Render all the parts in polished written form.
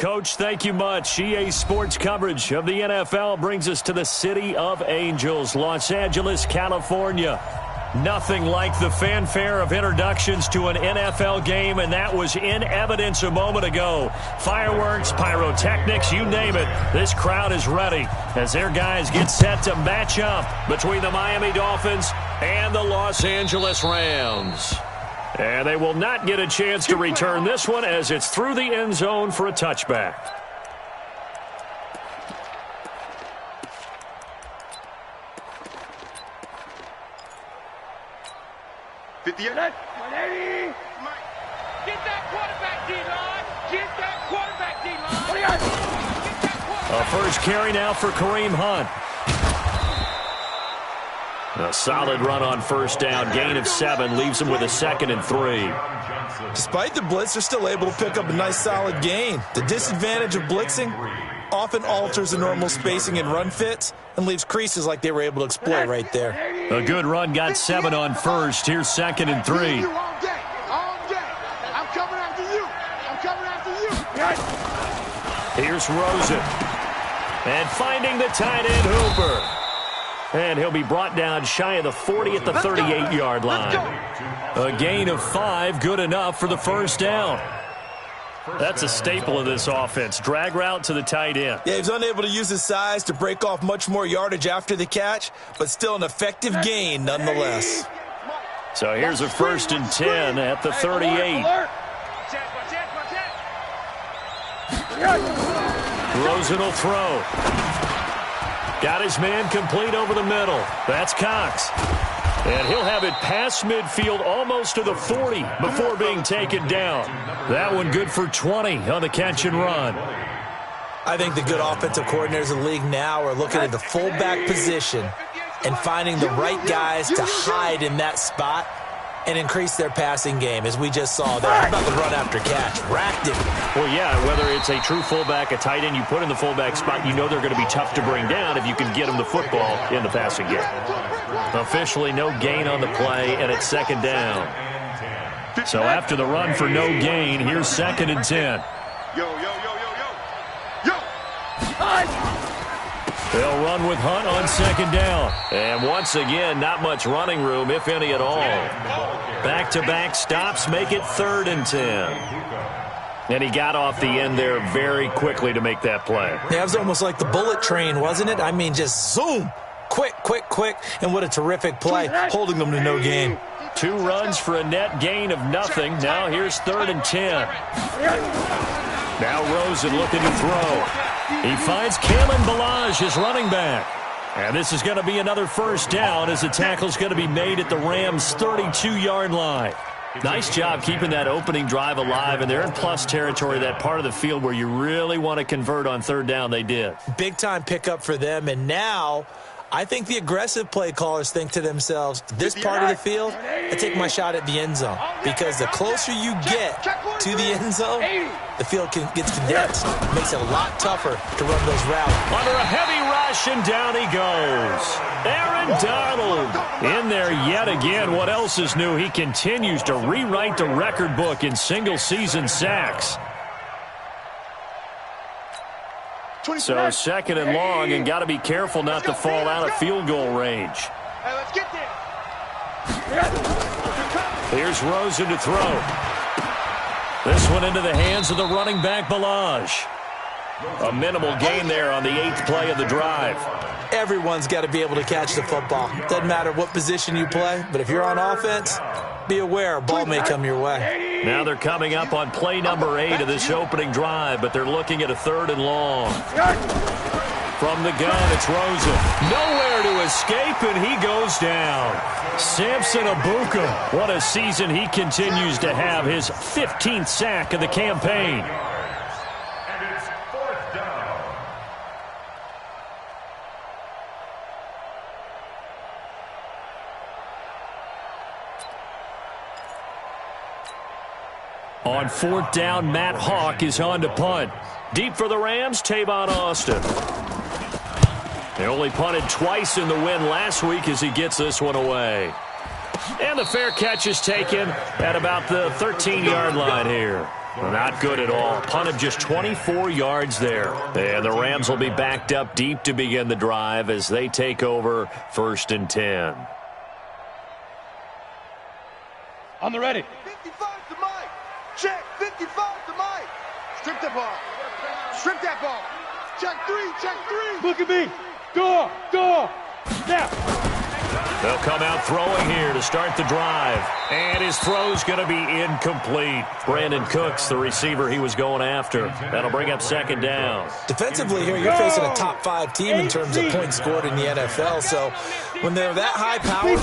Coach, thank you much. EA Sports coverage of the NFL brings us to the City of Angels, Los Angeles, California. Nothing like the fanfare of introductions to an NFL game, and that was in evidence a moment ago. Fireworks, pyrotechnics, you name it. This crowd is ready as their guys get set to match up between the Miami Dolphins and the Los Angeles Rams. And they will not get a chance to return this one as it's through the end zone for a touchback. Get that quarterback, D-line. Get that quarterback, D-line. A first carry now for Kareem Hunt. A solid run on first down. Gain of 7 leaves him with a 2nd and 3. Despite the blitz, they're still able to pick up a nice solid gain. The disadvantage of blitzing often alters the normal spacing and run fits and leaves creases like they were able to exploit right there. A good run, got 7 on first. Here's 2nd and 3. I'm coming after you. I'm coming after you. Here's Rosen. And finding the tight end Hooper. And he'll be brought down shy of the 40 at the 38-yard line. A gain of 5, good enough for the first down. That's a staple of this offense. Drag route to the tight end. Yeah, he's unable to use his size to break off much more yardage after the catch, but still an effective gain nonetheless. So here's a 1st and 10 at the 38. Rosen will throw. Got his man complete over the middle. That's Cox. And he'll have it past midfield almost to the 40 before being taken down. That one good for 20 on the catch and run. I think the good offensive coordinators in the league now are looking at the fullback position and finding the right guys to hide in that spot and increase their passing game, as we just saw there. How about the run after catch? Racked it. Well, yeah, whether it's a true fullback, a tight end you put in the fullback spot, you know they're going to be tough to bring down if you can get them the football in the passing game. Officially no gain on the play, and it's 2nd down. So after the run for no gain, here's 2nd and 10. They'll run with Hunt on 2nd down. And once again, not much running room, if any at all. Back-to-back stops make it 3rd and 10. And he got off the end there very quickly to make that play. Yeah, it was almost like the bullet train, wasn't it? I mean, just zoom. Quick, quick, quick. And what a terrific play, holding them to no gain. 2 runs for a net gain of nothing. Now here's 3rd and 10. Now Rosen looking to throw. He finds Kalen Ballage, his running back. And this is going to be another first down as the tackle's going to be made at the Rams' 32-yard line. Nice job keeping that opening drive alive, and they're in plus territory, that part of the field where you really want to convert on 3rd down. They did. Big-time pickup for them, and now I think the aggressive play callers think to themselves, this part of the field, I take my shot at the end zone. Because the closer you get to the end zone, the field gets condensed. It makes it a lot tougher to run those routes. Under a heavy rush, and down he goes. Aaron Donald in there yet again. What else is new? He continues to rewrite the record book in single-season sacks. So 2nd and long, and got to be careful not to fall out of field goal range. Hey, let's get there. Here's Rosen to throw. This one into the hands of the running back, Ballage. A minimal gain there on the 8th play of the drive. Everyone's got to be able to catch the football. Doesn't matter what position you play, but if you're on offense, be aware a ball may come your way. Now they're coming up on play number 8 of this opening drive, but they're looking at a 3rd and long. From the gun, it's Rosen. Nowhere to escape, and he goes down. Samson Abuka, what a season he continues to have, his 15th sack of the campaign. On 4th down, Matt Hawk is on to punt. Deep for the Rams, Tavon Austin. They only punted twice in the win last week as he gets this one away. And the fair catch is taken at about the 13-yard line here. Not good at all. Punt of just 24 yards there. And the Rams will be backed up deep to begin the drive as they take over 1st and 10. On the ready. 55 to Mike. Check. 55 to Mike. Strip that ball. Strip that ball. Check 3. Check 3. Look at me. Go. Now. They'll come out throwing here to start the drive. And his throw's going to be incomplete. Brandon Cooks, the receiver he was going after. That'll bring up 2nd down. Defensively here, you're facing a top 5 team in terms of points scored in the NFL. So when they're that high powered,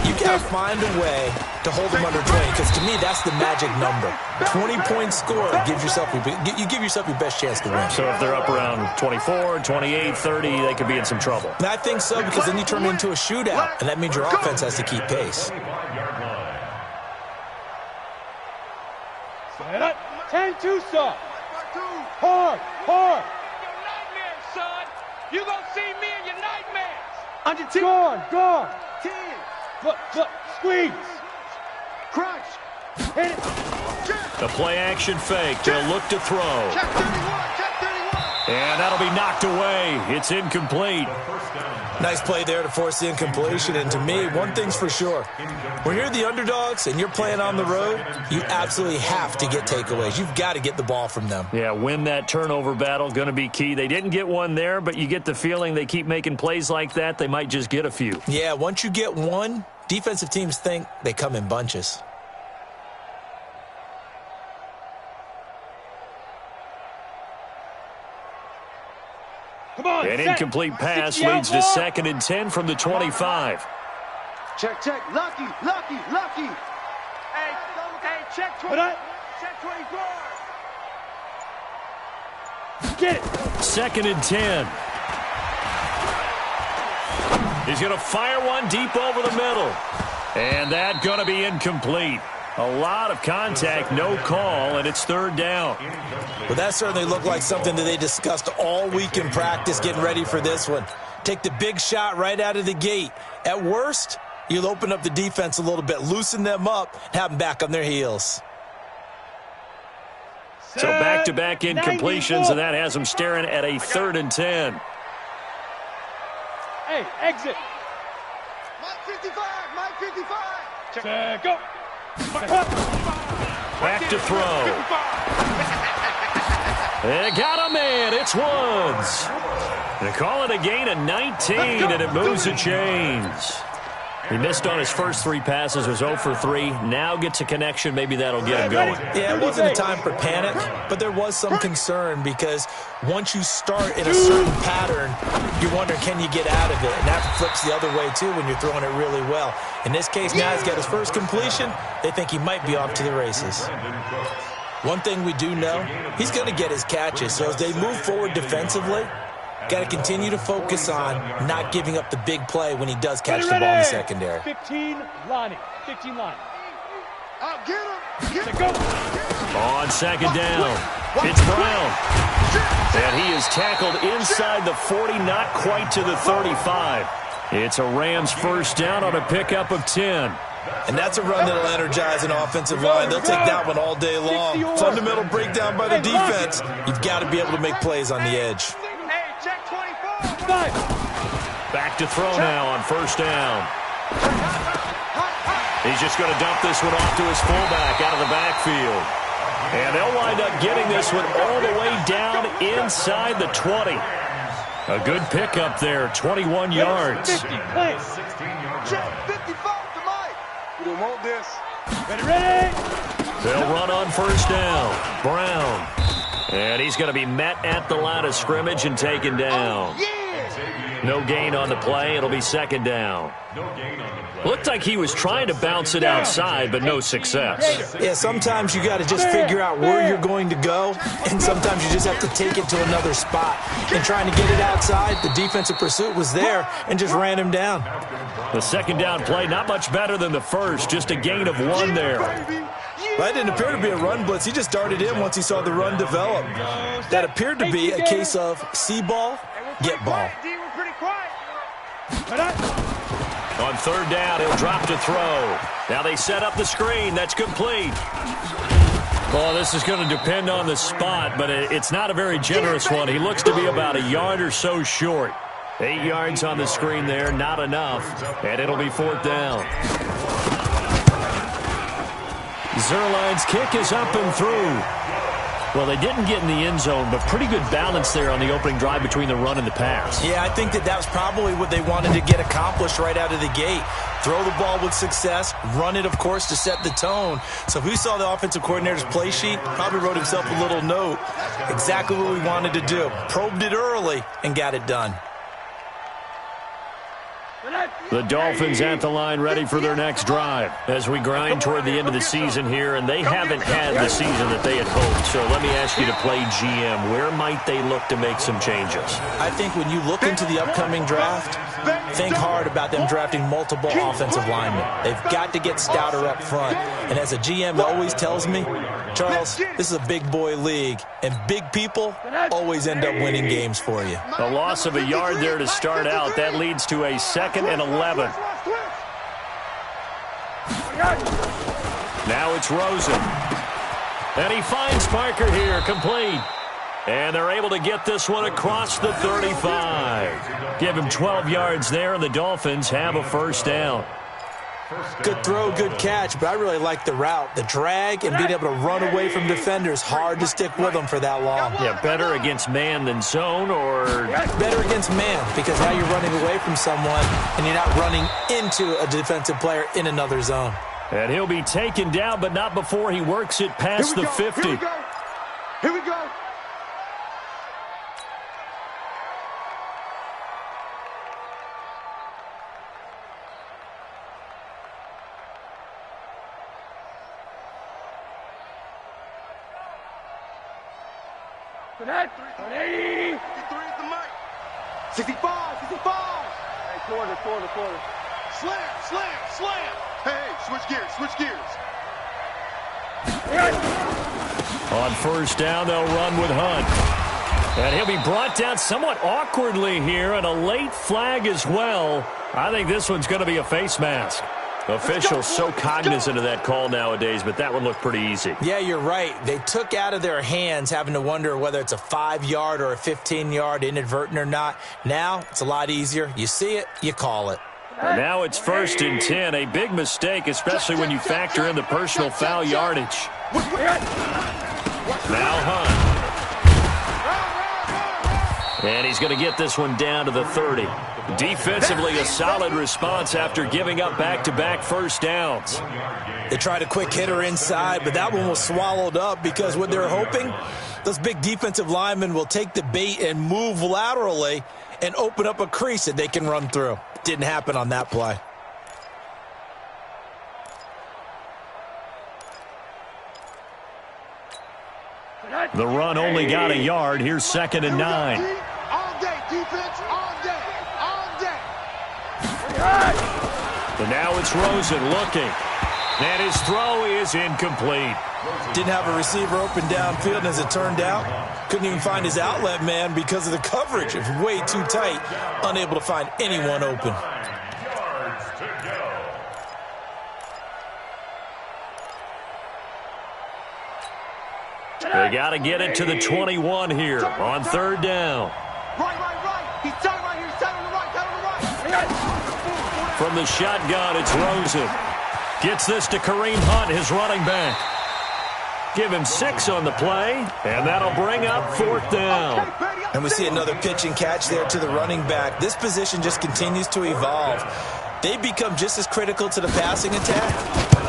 you got to find a way to hold them under 20. Because to me, that's the magic number. 20 points scored gives yourself you give yourself your best chance to win. So if they're up around 24, 28, 30, they could be in some trouble. And I think so, because then you turn it into a shootout, and that means your offense has to keep pace. 10-2, son. Hard. Your nightmares, son. You gonna see me in your nightmares. Under 10. Gone. 10. Look. Squeeze. Crunch. Hit it. The play action fake. They'll look to throw. Check 31. Check 31. And that'll be knocked away. It's incomplete. Nice play there to force the incompletion. And to me, one thing's for sure. When you're the underdogs and you're playing on the road, you absolutely have to get takeaways. You've got to get the ball from them. Yeah, win that turnover battle, going to be key. They didn't get one there, but you get the feeling they keep making plays like that, they might just get a few. Yeah, once you get one, defensive teams think they come in bunches. Come on. An incomplete pass leads to 2nd and 10 from the 25. Check. Lucky. Hey, check 20. Check 24. Get it. 2nd and 10. He's going to fire one deep over the middle. And that's going to be incomplete. A lot of contact, no call, and it's 3rd down. Well, that certainly looked like something that they discussed all week in practice getting ready for this one. Take the big shot right out of the gate. At worst, you'll open up the defense a little bit, loosen them up, and have them back on their heels. So back-to-back incompletions, and that has them staring at a 3rd and 10. Hey, exit. Mike 55. Check. Go. Back to throw. They got him in. It's Woods. They call it a gain of 19, and it moves the chains. He missed on his first 3 passes, was 0 for 3. Now gets a connection. Maybe that'll get him going. Yeah, it wasn't a time for panic, but there was some concern because once you start in a certain pattern, you wonder, can you get out of it? And that flips the other way, too, when you're throwing it really well. In this case, now he's got his first completion. They think he might be off to the races. One thing we do know, he's going to get his catches. So as they move forward defensively, got to continue to focus on not giving up the big play when he does catch the ball in the secondary. 15 lining. Get him. Go. On 2nd down, it's Brown. And he is tackled inside the 40, not quite to the 35. It's a Rams 1st down on a pickup of 10. And that's a run that'll energize an offensive line. They'll take that one all day long. Fundamental breakdown by the defense. You've got to be able to make plays on the edge. Hey, check 24. Back to throw now on 1st down. He's just going to dump this one off to his fullback out of the backfield. And they'll wind up getting this one all the way down inside the 20. A good pickup there, 21 yards. 50, play. Check 55 to Mike. We don't want this. Ready. They'll run on 1st down. Brown. And he's going to be met at the line of scrimmage and taken down. No gain on the play. It'll be 2nd down. Looked like he was trying to bounce it outside, but no success. Yeah, sometimes you got to just figure out where you're going to go, and sometimes you just have to take it to another spot. And trying to get it outside, the defensive pursuit was there and just ran him down. The 2nd down play, not much better than the first, just a gain of 1 there. That didn't appear to be a run blitz. He just darted in once he saw the run develop. That appeared to be a case of see ball, get ball. We're pretty quiet. On 3rd down, he'll drop to throw. Now they set up the screen. That's complete. Well, this is going to depend on the spot, but it's not a very generous one. He looks to be about a yard or so short. 8 yards on the screen there, not enough, and it'll be 4th down. Zuerlein's kick is up and through. Well, they didn't get in the end zone, but pretty good balance there on the opening drive between the run and the pass. Yeah, I think that was probably what they wanted to get accomplished right out of the gate. Throw the ball with success, run it, of course, to set the tone. So who saw the offensive coordinator's play sheet? Probably wrote himself a little note. Exactly what we wanted to do. Probed it early and got it done. The Dolphins at the line ready for their next drive as we grind toward the end of the season here, and they haven't had the season that they had hoped. So let me ask you to play GM. Where might they look to make some changes? I think when you look into the upcoming draft, think hard about them drafting multiple offensive linemen. They've got to get stouter up front. And as a GM always tells me, Charles, this is a big boy league, and big people always end up winning games for you. A loss of a yard there to start out. That leads to a 2nd and 11. Now it's Rosen. And he finds Parker here, complete. And they're able to get this one across the 35. Give him 12 yards there, and the Dolphins have a 1st down. Good throw, good catch, but I really like the route. The drag and being able to run away from defenders, hard to stick with them for that long. Yeah, better against man than zone, or? Better against man, because now you're running away from someone and you're not running into a defensive player in another zone. And he'll be taken down, but not before he works it past the 50. Here we go. Here we go. That 80. 53 is the mic. 65, 65. Hey, quarter. Slam. Hey, switch gears. On 1st down, they'll run with Hunt. And he'll be brought down somewhat awkwardly here, and a late flag as well. I think this one's going to be a face mask. Officials so cognizant of that call nowadays, but that one looked pretty easy. Yeah, you're right. They took out of their hands having to wonder whether it's a 5-yard or a 15-yard, inadvertent or not. Now, it's a lot easier. You see it, you call it. And now it's 1st and 10. A big mistake, especially when you factor in the personal foul yardage. Now Hunt. And he's going to get this one down to the 30. Defensively, a solid response after giving up back-to-back 1st downs. They tried a quick hitter inside, but that one was swallowed up because what they're hoping, those big defensive linemen will take the bait and move laterally and open up a crease that they can run through. Didn't happen on that play. The run only got a yard. Here's 2nd and 9. All day, defense, all day. And now it's Rosen looking. And his throw is incomplete. Didn't have a receiver open downfield, and as it turned out, couldn't even find his outlet man because of the coverage. It was way too tight, unable to find anyone open. They got to get it to the 21 here on 3rd down. Right. He's tight right here. He's tight on the right. From the shotgun, it's Rosen. Gets this to Kareem Hunt, his running back. Give him 6 on the play, and that'll bring up 4th down. And we see another pitch and catch there to the running back. This position just continues to evolve. They become just as critical to the passing attack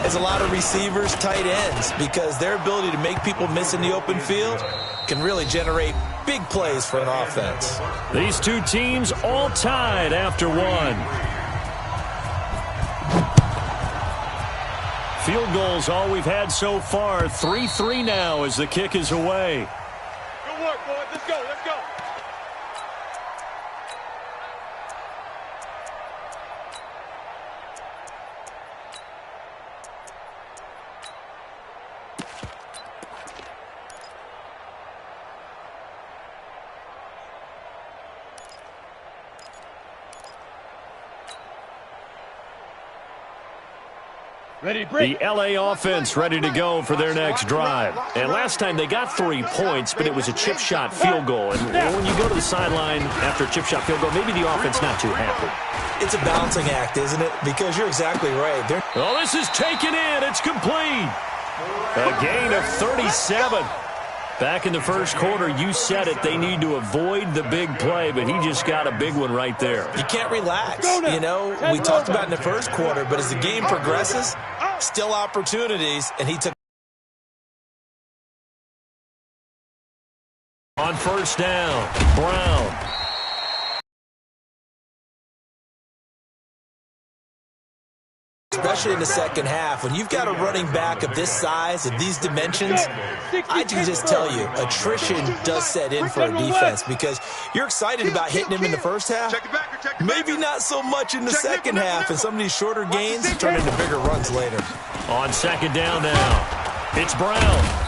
as a lot of receivers, tight ends, because their ability to make people miss in the open field can really generate big plays for an offense. These two teams all tied after one. Field goals all we've had so far. 3-3 now as the kick is away. Good work, boys. Let's go. The LA offense ready to go for their next drive. And last time they got 3 points, but it was a chip shot field goal. And when you go to the sideline after a chip shot field goal, maybe the offense not too happy. It's a balancing act, isn't it? Because you're exactly right. Oh, this is taken in. It's complete. A gain of 37. Back in the first quarter, you said it. They need to avoid the big play, but he just got a big one right there. You can't relax. You know, we talked about in the first quarter, but as the game progresses, still opportunities, and he took. On first down, Brown. Especially in the second half, when you've got a running back of this size and these dimensions, I can just tell you, attrition does set in for a defense because you're excited about hitting him in the first half. Maybe not so much in the second half, and some of these shorter gains turn into bigger runs later. On second down now, it's Brown.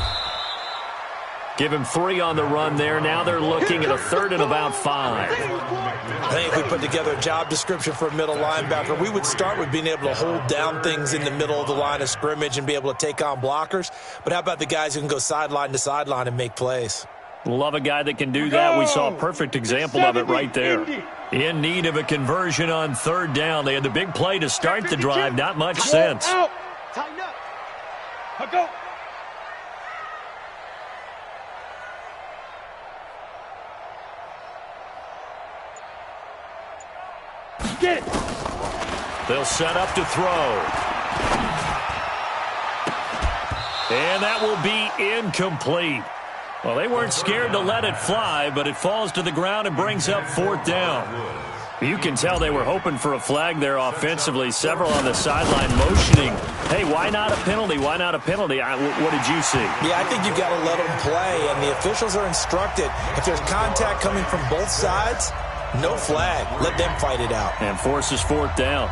Give him 3 on the run there. Now they're looking at a third and about 5. I think if we put together a job description for a middle linebacker, we would start with being able to hold down things in the middle of the line of scrimmage and be able to take on blockers. But how about the guys who can go sideline to sideline and make plays? Love a guy that can do that. We saw a perfect example of it right there. In need of a conversion on third down. They had the big play to start the drive. Not much sense. Tighten up. Go. Get it. They'll set up to throw. And that will be incomplete. Well, they weren't scared to let it fly, but it falls to the ground and brings up fourth down. You can tell they were hoping for a flag there offensively. Several on the sideline motioning, hey, why not a penalty? Why not a penalty? What did you see? Yeah, I think you've got to let them play, and the officials are instructed. If there's contact coming from both sides, no flag. Let them fight it out. And forces fourth down.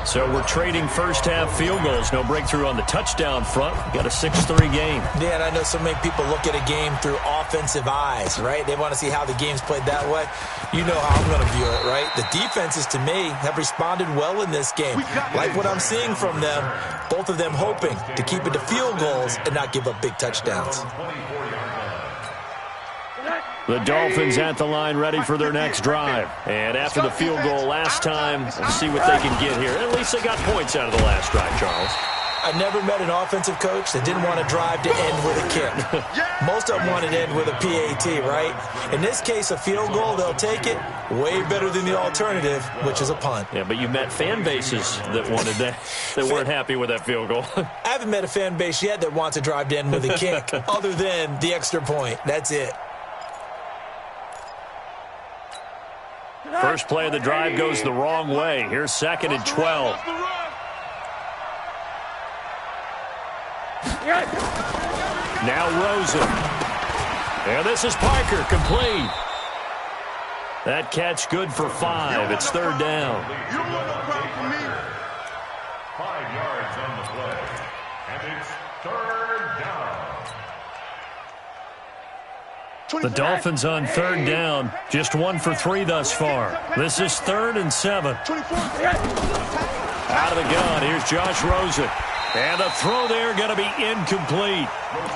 So we're trading first-half field goals. No breakthrough on the touchdown front. We've got a 6-3 game. Yeah, and I know so many people look at a game through offensive eyes, right? They want to see how the game's played that way. You know how I'm going to view it, right? The defenses, to me, have responded well in this game. Like what I'm seeing from them, both of them hoping to keep it to field goals and not give up big touchdowns. The Dolphins at the line ready for their next drive. And after the field goal last time, we'll see what they can get here. At least they got points out of the last drive, Charles. I never met an offensive coach that didn't want to drive to end with a kick. Most of them want to end with a PAT, right? In this case, a field goal, they'll take it. Way better than the alternative, which is a punt. Yeah, but you met fan bases that wanted that, that weren't happy with that field goal. I haven't met a fan base yet that wants to drive to end with a kick, other than the extra point. That's it. First play of the drive goes the wrong way. Here's 2nd and 12. Now Rosen. And this is Parker, complete. That catch good for 5. It's third down. 5 yards on the play. And it's third down. The Dolphins on third down. Just 1 for 3 thus far. This is 3rd and 7. Out of the gun. Here's Josh Rosen. And the throw there going to be incomplete.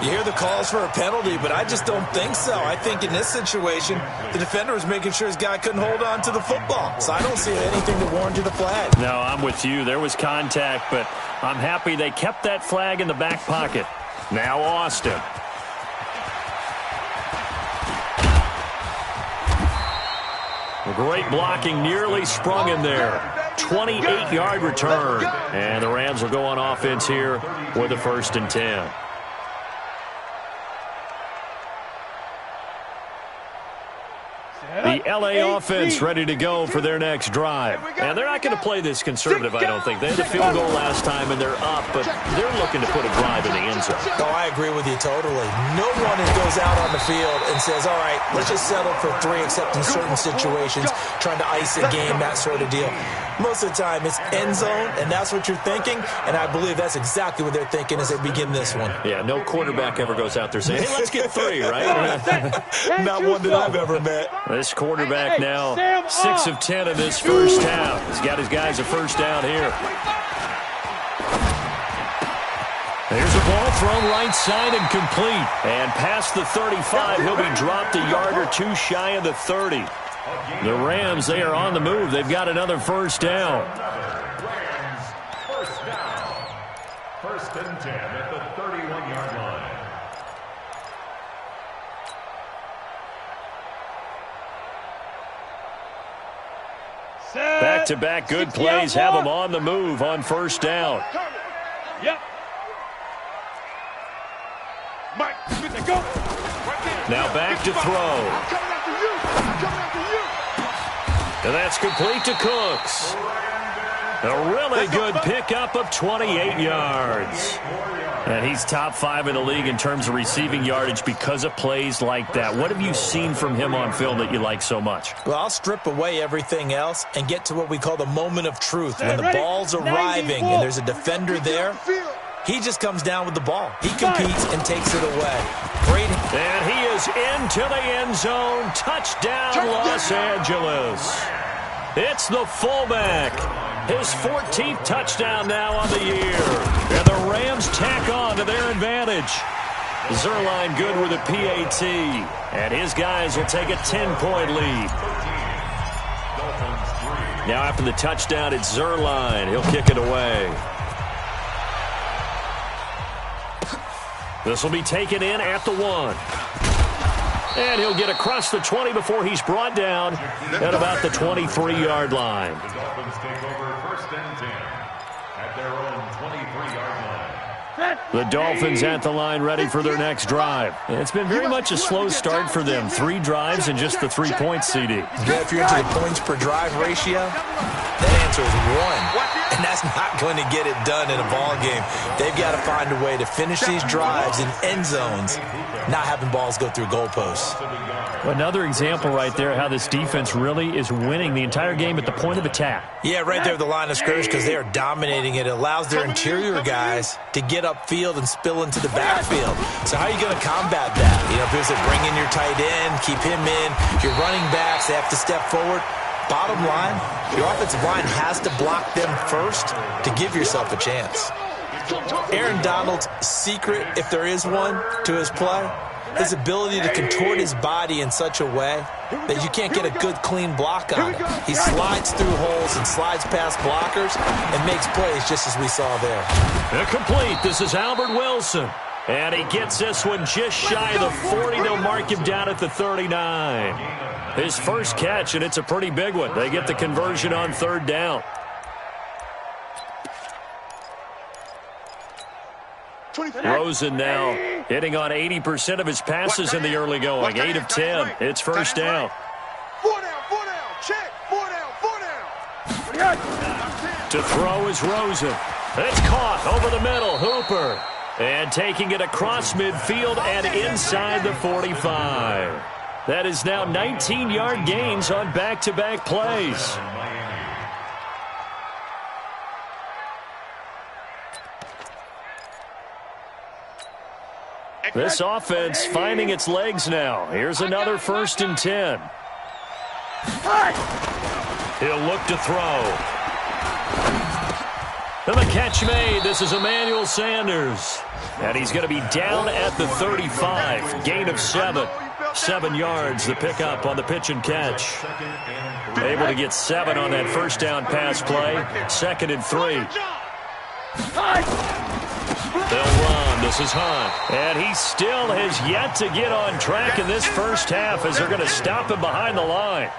You hear the calls for a penalty, but I just don't think so. I think in this situation, the defender was making sure his guy couldn't hold on to the football. So I don't see anything to warrant a flag. No, I'm with you. There was contact, but I'm happy they kept that flag in the back pocket. Now Austin. Great blocking, nearly sprung in there. 28-yard return. And the Rams will go on offense here with a 1st and 10. The LA offense ready to go for their next drive. And they're not going to play this conservative, I don't think. They had the field goal last time, and they're up, but they're looking to put a drive in the end zone. Oh, I agree with you totally. No one goes out on the field and says, all right, let's just settle for 3, except in certain situations, trying to ice a game, that sort of deal. Most of the time, it's end zone, and that's what you're thinking, and I believe that's exactly what they're thinking as they begin this one. Yeah, no quarterback ever goes out there saying, hey, let's get 3, right? Not one that I've ever met. This quarterback now 6 of 10 in this first half. He's got his guys a first down here. Here's a ball thrown right side and complete. And past the 35, he'll be dropped a yard or two shy of the 30. The Rams, they are on the move. They've got another first down. Rams, first down. First and 10 at the 31-yard line. Back-to-back good plays have them on the move on first down. Yep. Mike, go. Now back to throw. And that's complete to Cooks. A really good pickup of 28 yards. And he's top 5 in the league in terms of receiving yardage because of plays like that. What have you seen from him on film that you like so much? Well, I'll strip away everything else and get to what we call the moment of truth. When the ball's arriving and there's a defender there, he just comes down with the ball. He competes and takes it away. Great. And he is into the end zone. Touchdown, Los Angeles. It's the fullback. His 14th touchdown now on the year. And the Rams tack on to their advantage. Zuerlein good with a PAT. And his guys will take a 10-point lead. Now after the touchdown, it's Zuerlein. He'll kick it away. This will be taken in at the 1. And he'll get across the 20 before he's brought down at about the 23-yard line. The Dolphins take over first and 10 at their own 23-yard line. The Dolphins at the line ready for their next drive. And it's been very much a slow start for them. 3 drives and just the 3 points, CD. Yeah, if you're into the points per drive ratio, that answer is 1. And that's not going to get it done in a ball game. They've got to find a way to finish these drives in end zones, not having balls go through goalposts. Another example right there how this defense really is winning the entire game at the point of attack. Yeah, right there at the line of scrimmage because they are dominating it. It allows their interior guys to get upfield and spill into the backfield. So how are you going to combat that? You know, if it's bring in your tight end, keep him in, your running backs, they have to step forward. Bottom line, your offensive line has to block them first to give yourself a chance. Aaron Donald's secret, if there is one, to his play, his ability to contort his body in such a way that you can't get a good, clean block on him. He slides through holes and slides past blockers and makes plays just as we saw there. Complete. This is Albert Wilson. And he gets this one just shy of the 40. They'll mark him down at the 39. His first catch, and it's a pretty big one. They get the conversion on third down. Rosen now hitting on 80% of his passes in the early going. 8 of 10. It's first down. 4 down, check, 4 down. To throw is Rosen. It's caught over the middle. Hooper. And taking it across midfield and inside the 45. That is now 19-yard gains on back-to-back plays. This offense finding its legs now. Here's another first and 10. He'll look to throw. And the catch made. This is Emmanuel Sanders. And he's going to be down at the 35. Gain of 7. 7 yards, the pickup on the pitch and catch. Able to get 7 on that first down pass play. 2nd and 3. They'll run. This is Hunt. And he still has yet to get on track in this first half as they're going to stop him behind the line.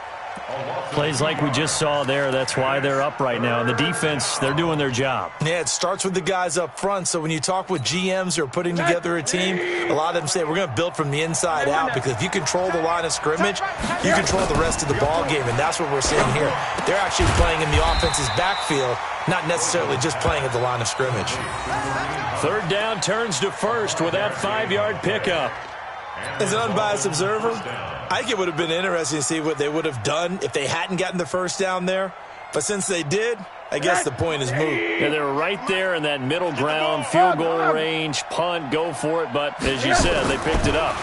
Plays like we just saw there, that's why they're up right now. And the defense, they're doing their job. Yeah, it starts with the guys up front. So when you talk with GMs who are putting together a team, a lot of them say we're going to build from the inside out because if you control the line of scrimmage, you control the rest of the ball game. And that's what we're seeing here. They're actually playing in the offense's backfield, not necessarily just playing at the line of scrimmage. Third down turns to first with that 5-yard pickup. As an unbiased observer, I think it would have been interesting to see what they would have done if they hadn't gotten the first down there. But since they did, I guess the point is moot. Yeah, they're right there in that middle ground, field goal range, punt, go for it. But as you said, they picked it up.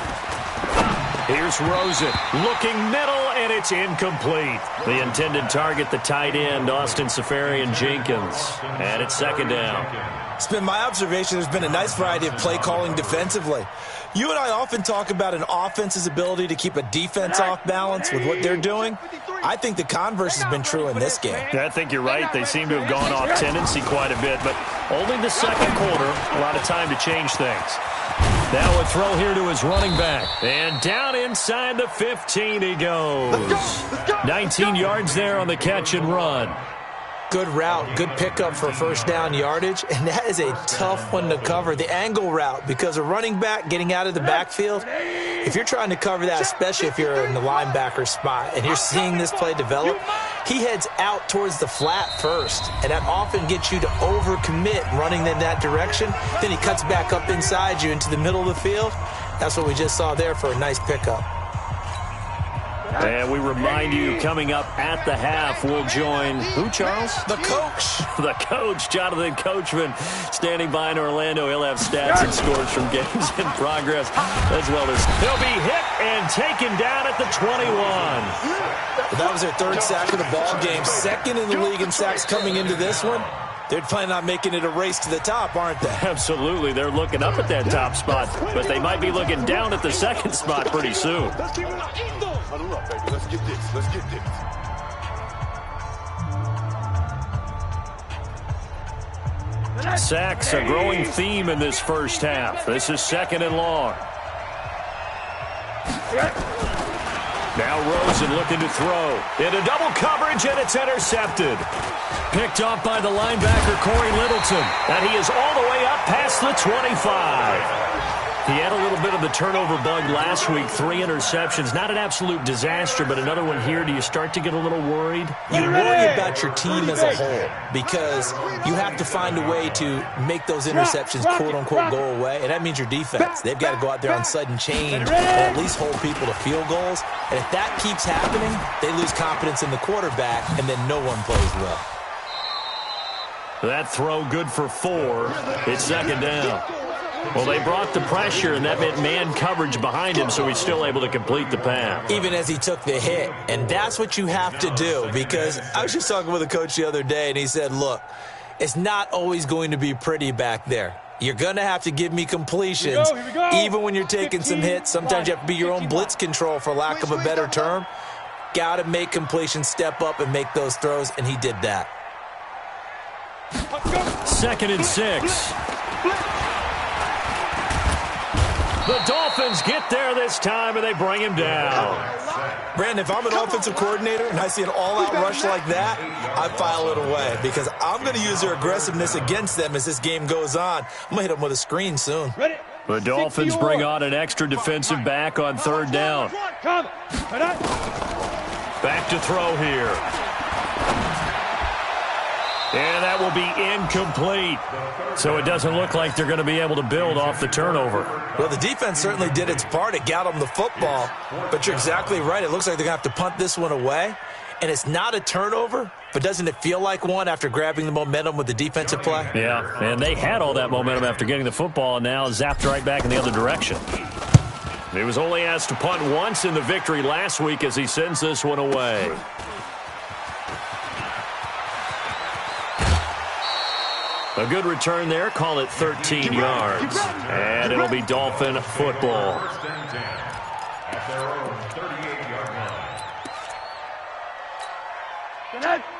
Here's Rosen looking middle, and it's incomplete. The intended target, the tight end, Austin Seferian-Jenkins. And it's second down. It's been my observation there's been a nice variety of play calling defensively. You and I often talk about an offense's ability to keep a defense off balance with what they're doing. I think the converse has been true in this game. I think you're right. They seem to have gone off tendency quite a bit, but only the second quarter, a lot of time to change things. Now a throw here to his running back. And down inside the 15 he goes. 19 yards there on the catch and run. Good route, good pickup for first down yardage, and that is a tough one to cover. The angle route, because a running back getting out of the backfield, if you're trying to cover that, especially if you're in the linebacker spot and you're seeing this play develop, he heads out towards the flat first, and that often gets you to overcommit running in that direction. Then he cuts back up inside you into the middle of the field. That's what we just saw there for a nice pickup. And we remind you, coming up at the half, we'll join who, Charles? The coach. The coach, Jonathan Coachman, standing by in Orlando. He'll have stats and scores from games in progress, as well as he'll be hit and taken down at the 21. That was their third sack of the ball game. Second in the league in sacks coming into this one. They're planning on making it a race to the top, aren't they? Absolutely. They're looking up at that top spot, but they might be looking down at the second spot pretty soon. Huddle up, baby. Let's get this. Let's get this. Sacks, a growing theme in this first half. This is second and long. Now Rosen looking to throw. Into double coverage, and it's intercepted. Picked off by the linebacker, Corey Littleton. And he is all the way up past the 25. He had a little bit of the turnover bug last week, 3 interceptions. Not an absolute disaster, but another one here. Do you start to get a little worried? You worry about your team as a whole because you have to find a way to make those interceptions, quote-unquote, go away, and that means your defense. They've got to go out there on sudden change or at least hold people to field goals. And if that keeps happening, they lose confidence in the quarterback, and then no one plays well. That throw good for 4. It's second down. Well, they brought the pressure, and that meant man coverage behind him, so he's still able to complete the pass. Even as he took the hit, and that's what you have to do, because I was just talking with a coach the other day, and he said, look, it's not always going to be pretty back there. You're going to have to give me completions, even when you're taking some hits. Sometimes you have to be your own blitz control, for lack of a better term. Got to make completions, step up, and make those throws, and he did that. 2nd and 6. The Dolphins get there this time, and they bring him down. Brandon, if I'm an offensive coordinator and I see an all-out rush like that, I file it away because I'm going to use their aggressiveness against them as this game goes on. I'm going to hit them with a screen soon. The Dolphins bring on an extra defensive back on 3rd down. Back to throw here. And that will be incomplete. So it doesn't look like they're going to be able to build off the turnover. Well, the defense certainly did its part. It got them the football. But you're exactly right. It looks like they're going to have to punt this one away. And it's not a turnover, but doesn't it feel like one after grabbing the momentum with the defensive play? Yeah, and they had all that momentum after getting the football and now zapped right back in the other direction. He was only asked to punt once in the victory last week as he sends this one away. A good return there. Call it 13 yards. And it'll be Dolphin football.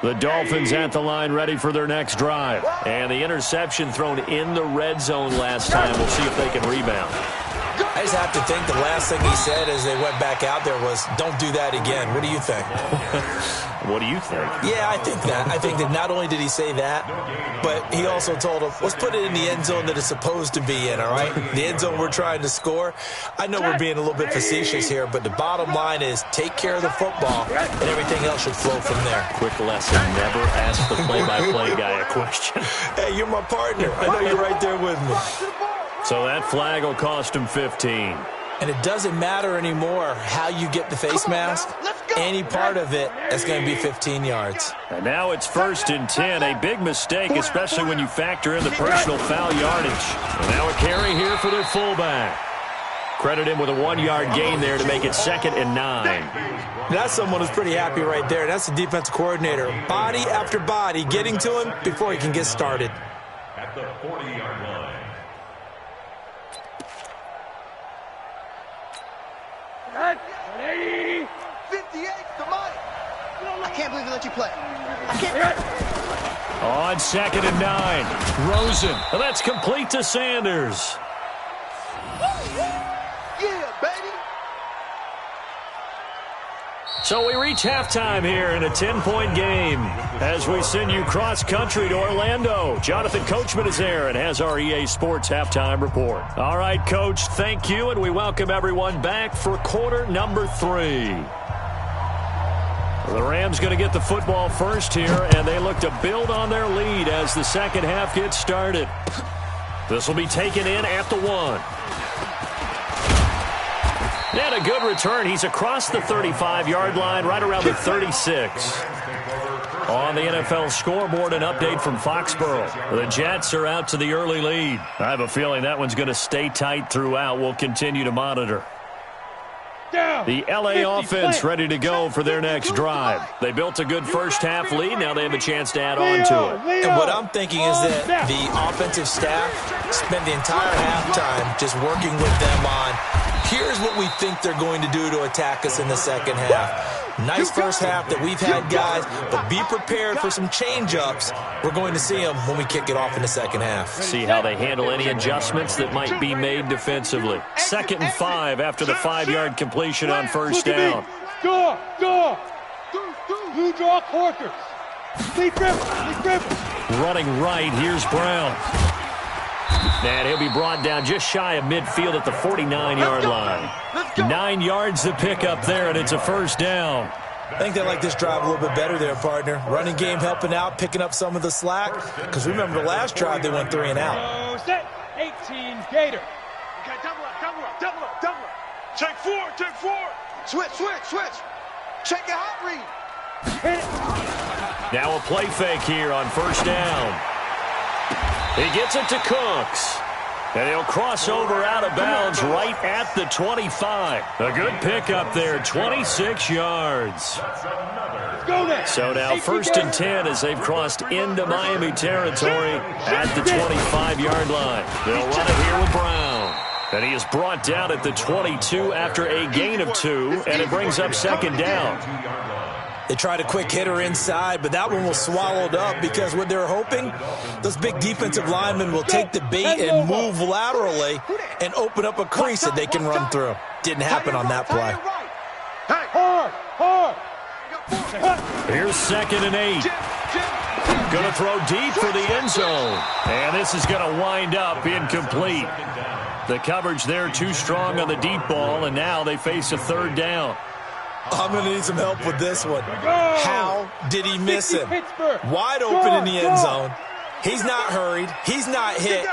The Dolphins at the line ready for their next drive. And the interception thrown in the red zone last time. We'll see if they can rebound. I just have to think the last thing he said as they went back out there was, don't do that again. What do you think? What do you think? Yeah, I think that. I think that not only did he say that, but he also told him, let's put it in the end zone that it's supposed to be in, all right? The end zone we're trying to score. I know we're being a little bit facetious here, but the bottom line is take care of the football, and everything else should flow from there. Quick lesson, never ask the play-by-play guy a question. Hey, you're my partner. I know you're right there with me. So that flag will cost him 15. And it doesn't matter anymore how you get the face mask. Any part of it is going to be 15 yards. And now it's 1st and 10. A big mistake, especially when you factor in the personal foul yardage. And now a carry here for their fullback. Credit him with a 1-yard gain there to make it 2nd and 9. That's someone who's pretty happy right there. That's the defensive coordinator. Body after body getting to him before he can get started. At the 40-yard line. Ready? 58 to Mike. I can't believe they let you play. I can't. On 2nd and 9. Rosen. Well, that's complete to Sanders. Yeah, baby. So we reach halftime here in a 10-point game as we send you cross-country to Orlando. Jonathan Coachman is there and has our EA Sports halftime report. All right, Coach, thank you, and we welcome everyone back for quarter number 3. The Rams going to get the football first here, and they look to build on their lead as the second half gets started. This will be taken in at the 1. And a good return. He's across the 35-yard line, right around the 36. On the NFL scoreboard, an update from Foxborough. The Jets are out to the early lead. I have a feeling that one's going to stay tight throughout. We'll continue to monitor. The LA offense ready to go for their next drive. They built a good first-half lead. Now they have a chance to add on to it. And what I'm thinking is that the offensive staff spent the entire halftime just working with them on, here's what we think they're going to do to attack us in the second half. Nice first half that we've had, guys, but be prepared for some change-ups. We're going to see them when we kick it off in the second half. See how they handle any adjustments that might be made defensively. 2nd and 5 after the 5-yard completion on first down. Door! Blue draw quarters. Lead dribble. Running right, here's Brown. And he'll be brought down just shy of midfield at the 49-yard line. 9 yards to pick up there, and it's a first down. I think they like this drive a little bit better there, partner. Running game helping out, picking up some of the slack. Because remember the last drive, they went 3 and out. Set. 18 Gator. Okay, double up. Check 4. Switch. Check your hot read. Hit it. Now a play fake here on first down. He gets it to Cooks. And he'll cross over out of bounds right at the 25. A good pickup there, 26 yards. Go there. So now 1st and 10 as they've crossed into Miami territory at the 25-yard line. They'll run it here with Brown. And he is brought down at the 22 after a gain of 2, and it brings up 2nd down. They tried a quick hitter inside, but that one was swallowed up because what they're hoping, those big defensive linemen will take the bait and move laterally and open up a crease that they can run through. Didn't happen on that play. Hard. Here's 2nd and 8. Going to throw deep for the end zone. And this is going to wind up incomplete. The coverage there too strong on the deep ball, and now they face a 3rd down. I'm going to need some help with this one. How did he miss him? Wide open in the end zone. He's not hurried. He's not hit.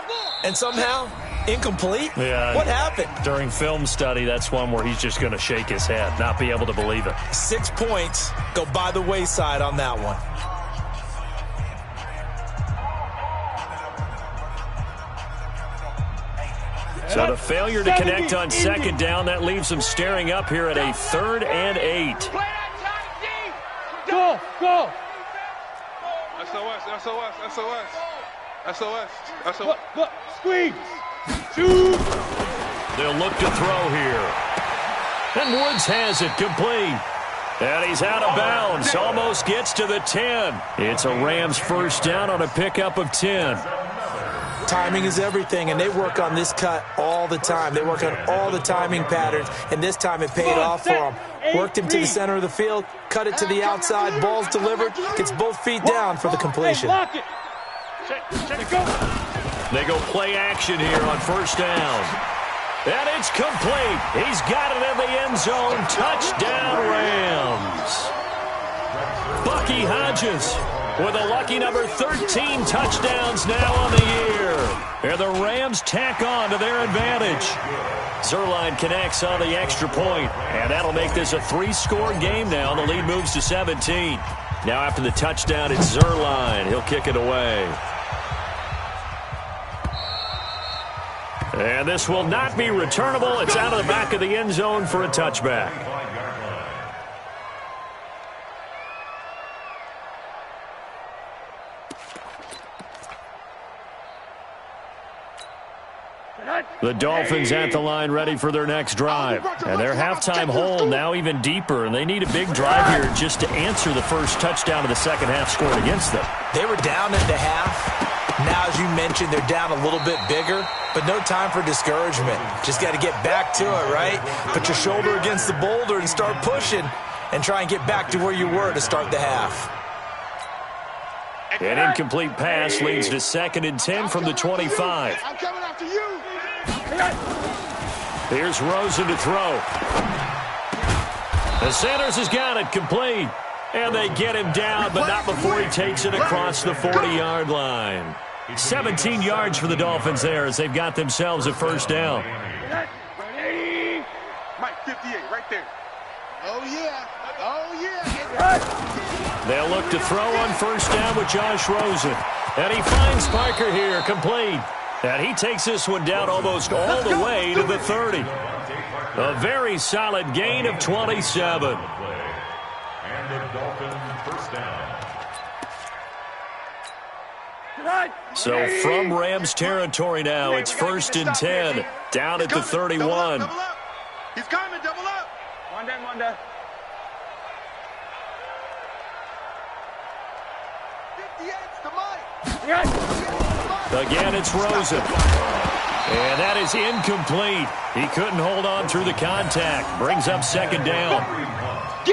And somehow, incomplete? Yeah. What happened? During film study, that's one where he's just going to shake his head, not be able to believe it. 6 points go by the wayside on that one. So the failure to connect on 2nd down, that leaves them staring up here at a 3rd and 8. Go. SOS. Look. Squeeze. 2. They'll look to throw here. And Woods has it complete. And he's out of bounds. Almost gets to the 10. It's a Rams first down on a pickup of 10. Timing is everything, and they work on this cut all the time. They work on all the timing patterns, and this time it paid off for them. Worked him to the center of the field, cut it to the outside, ball's delivered, gets both feet down for the completion. Lock it. They go play action here on first down. And it's complete. He's got it in the end zone. Touchdown, Rams. Bucky Hodges with a lucky number 13 touchdowns now on the year. And the Rams tack on to their advantage. Zuerlein connects on the extra point, and that'll make this a 3-score game now. The lead moves to 17. Now after the touchdown, it's Zuerlein. He'll kick it away. And this will not be returnable. It's out of the back of the end zone for a touchback. The Dolphins at the line ready for their next drive. And their halftime hole now even deeper, and they need a big drive here just to answer the first touchdown of the second half scored against them. They were down at the half. Now, as you mentioned, they're down a little bit bigger, but no time for discouragement. Just got to get back to it, right? Put your shoulder against the boulder and start pushing and try and get back to where you were to start the half. An incomplete pass leads to 2nd and 10 from the 25. I'm coming after you. Here's Rosen to throw. The Sanders has got it complete. And they get him down, but not before he takes it across the 40-yard line. 17 yards for the Dolphins there as they've got themselves a first down. Mike, 58, right there. Oh, yeah. Oh, yeah. They'll look to throw on first down with Josh Rosen. And he finds Parker here, complete. And he takes this one down almost all the way to the 30. A very solid gain of 27. And the Dolphins first down. So from Rams territory now, it's 1st and 10, down at the 31. Double up. He's coming, double up. One day. 58's the Mike. Again, it's Rosen. And that is incomplete. He couldn't hold on through the contact. Brings up 2nd down.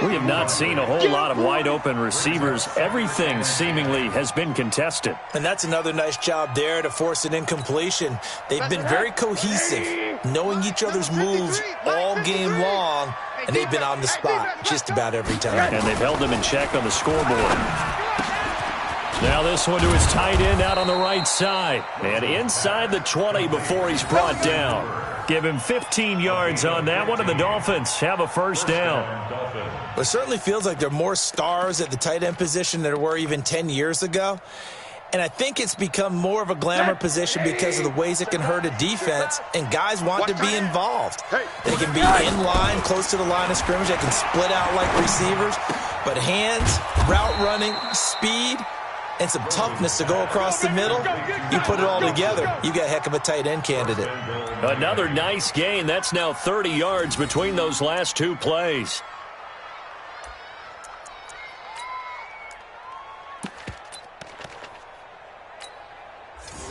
We have not seen a whole lot of wide-open receivers. Everything seemingly has been contested. And that's another nice job there to force an incompletion. They've been very cohesive, knowing each other's moves all game long, and they've been on the spot just about every time. And they've held them in check on the scoreboard. Now this one to his tight end out on the right side. And inside the 20 before he's brought down. Give him 15 yards on that one, and the Dolphins have a first down. It certainly feels like there are more stars at the tight end position than there were even 10 years ago. And I think it's become more of a glamour position because of the ways it can hurt a defense, and guys want to be involved. They can be in line, close to the line of scrimmage. They can split out like receivers. But hands, route running, speed, and some toughness to go across the middle, you put it all together, you got a heck of a tight end candidate. Another nice gain. That's now 30 yards between those last two plays.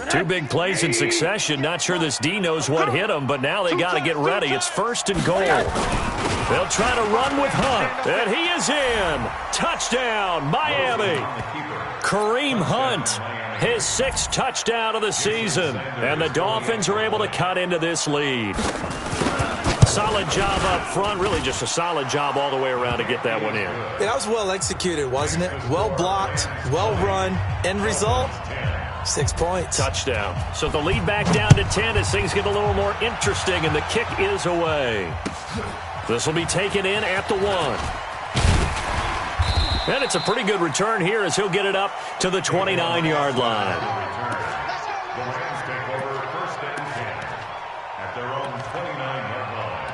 Two big plays in succession. Not sure this D knows what hit him, but now they got to get ready. It's 1st and goal. They'll try to run with Hunt, and he is in. Touchdown, Miami. Kareem Hunt, his 6th touchdown of the season, and the Dolphins are able to cut into this lead. Solid job up front, really just a solid job all the way around to get that one in. Yeah, that was well executed, wasn't it? Well blocked, well run, end result, 6 points. Touchdown. So the lead back down to 10 as things get a little more interesting, and the kick is away. This will be taken in at the 1. And it's a pretty good return here as he'll get it up to the 29-yard line. The Rams take over 1st and 10 at their own 29-yard line.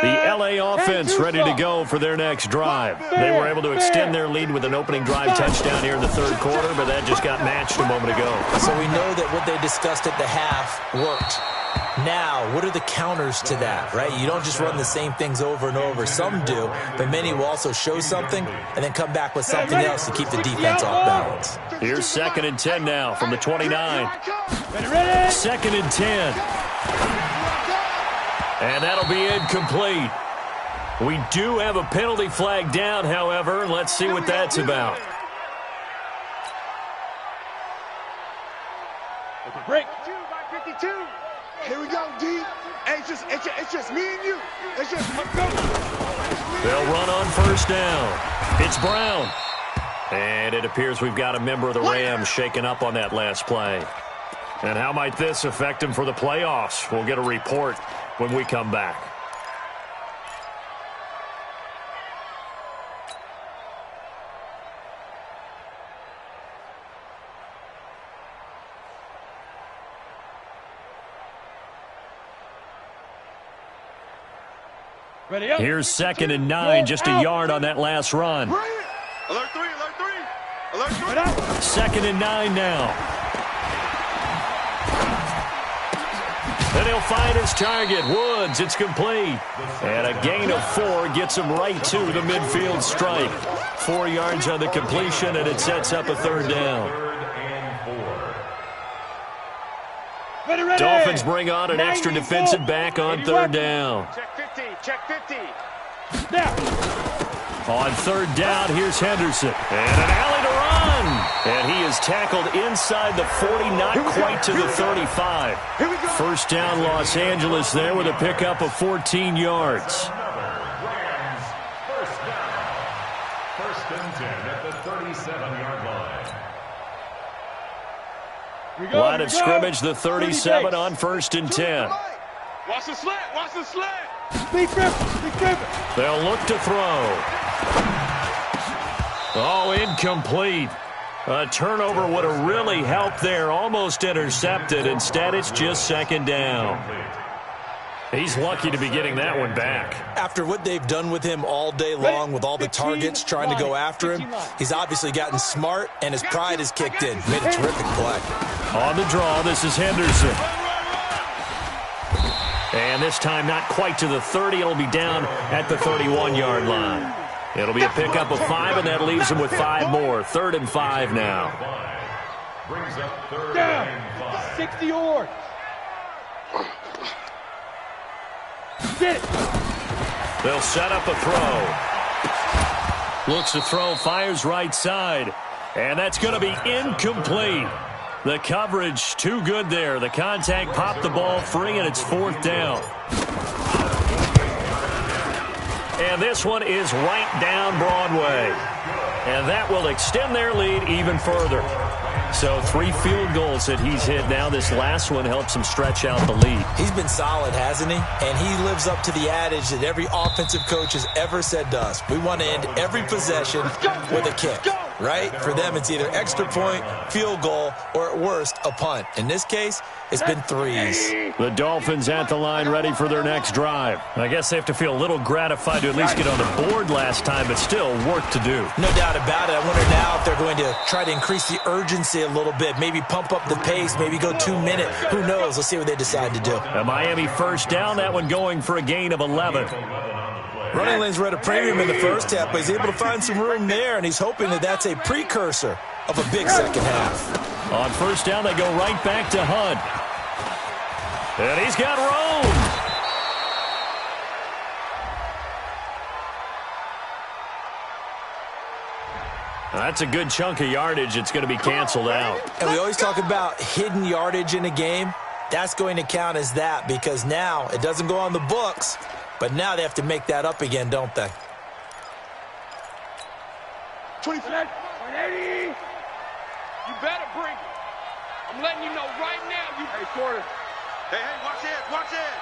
The LA offense ready to go for their next drive. They were able to extend their lead with an opening drive touchdown here in the 3rd quarter, but that just got matched a moment ago. So we know that what they discussed at the half worked. Now, what are the counters to that, right? You don't just run the same things over and over. Some do, but many will also show something and then come back with something else to keep the defense off balance. Here's 2nd and 10 now from the 29. 2nd and 10. And that'll be incomplete. We do have a penalty flag down, however. Let's see what that's about. Break. 52. Here we go, D. Hey, it's just me and you. It's just They'll run on first down. It's Brown. And it appears we've got a member of the Rams shaken up on that last play. And how might this affect him for the playoffs? We'll get a report when we come back. Here's 2nd and 9, just a yard on that last run. Alert 3, alert 3. Alert 3. 2nd and 9 now. And he'll find his target. Woods, it's complete. And a gain of 4 gets him right to the midfield stripe. 4 yards on the completion, and it sets up a 3rd down. Dolphins bring on an extra defensive back on 3rd down. Check 50, check 50. On 3rd down, here's Henderson. And an alley to run. And he is tackled inside the 40, not quite to the 35. 1st down, Los Angeles there with a pickup of 14 yards. Rams, 1st down. 1st and 10 at the 37-yard line. Line of scrimmage, the 37 on 1st and 10. Watch the slant, watch the slant. They'll look to throw. Oh, incomplete. A turnover would have really helped there. Almost intercepted. Instead, it's just 2nd down. He's lucky to be getting that one back. After what they've done with him all day long, with all the targets trying to go after him, he's obviously gotten smart, and his pride has kicked in. Made a terrific play. On the draw, this is Henderson. And this time not quite to the 30. It'll be down at the 31-yard line. It'll be a pickup of 5, and that leaves him with 5 more. 3rd and 5 now. Brings up 3rd and 5. 60 yards. Get it. They'll set up a throw. Looks to throw, fires right side. And that's going to be incomplete. The coverage too good there. The contact popped the ball free, and it's 4th down. And this one is right down Broadway. And that will extend their lead even further. So 3 field goals that he's hit now. This last one helps him stretch out the lead. He's been solid, hasn't he? And he lives up to the adage that every offensive coach has ever said to us. We want to end every possession with a kick, right? For them, it's either extra point, field goal, or at worst, a punt. In this case, it's been 3s. The Dolphins at the line ready for their next drive. I guess they have to feel a little gratified to at least get on the board last time, but still work to do. No doubt about it. I wonder now if they're going to try to increase the urgency a little bit, maybe pump up the pace, maybe go 2-minute. Who knows? Let's see what they decide to do. A Miami 1st down, that one going for a gain of 11. Running lanes were at a premium in the first half, but he's able to find some room there, and he's hoping that that's a precursor of a big second half. On 1st down, they go right back to Hunt. And he's got room. That's a good chunk of yardage. It's going to be canceled out. And we always talk about hidden yardage in a game. That's going to count as that because now it doesn't go on the books, but now they have to make that up again, don't they? 25. 180. You better bring it. I'm letting you know right now. You. Hey, Porter. Hey, watch it, watch it.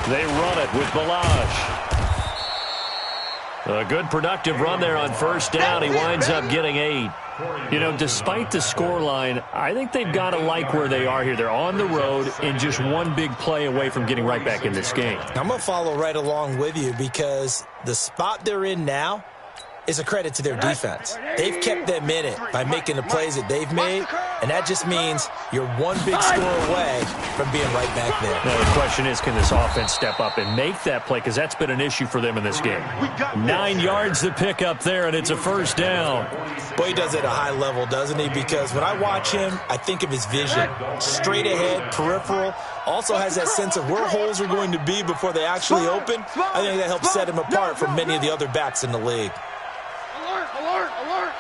They run it with Balaj. A good productive run there on 1st down. He winds up getting 8. You know, despite the scoreline, I think they've got to like where they are here. They're on the road and just one big play away from getting right back in this game. I'm going to follow right along with you because the spot they're in now is a credit to their defense. They've kept them in it by making the plays that they've made, and that just means you're one big score away from being right back there. Now the question is, can this offense step up and make that play? Because that's been an issue for them in this game. 9 yards to pick up there, and it's a 1st down. Boy, he does it at a high level, doesn't he? Because when I watch him, I think of his vision. Straight ahead, peripheral. Also has that sense of where holes are going to be before they actually open. I think that helps set him apart from many of the other backs in the league. Alert, alert.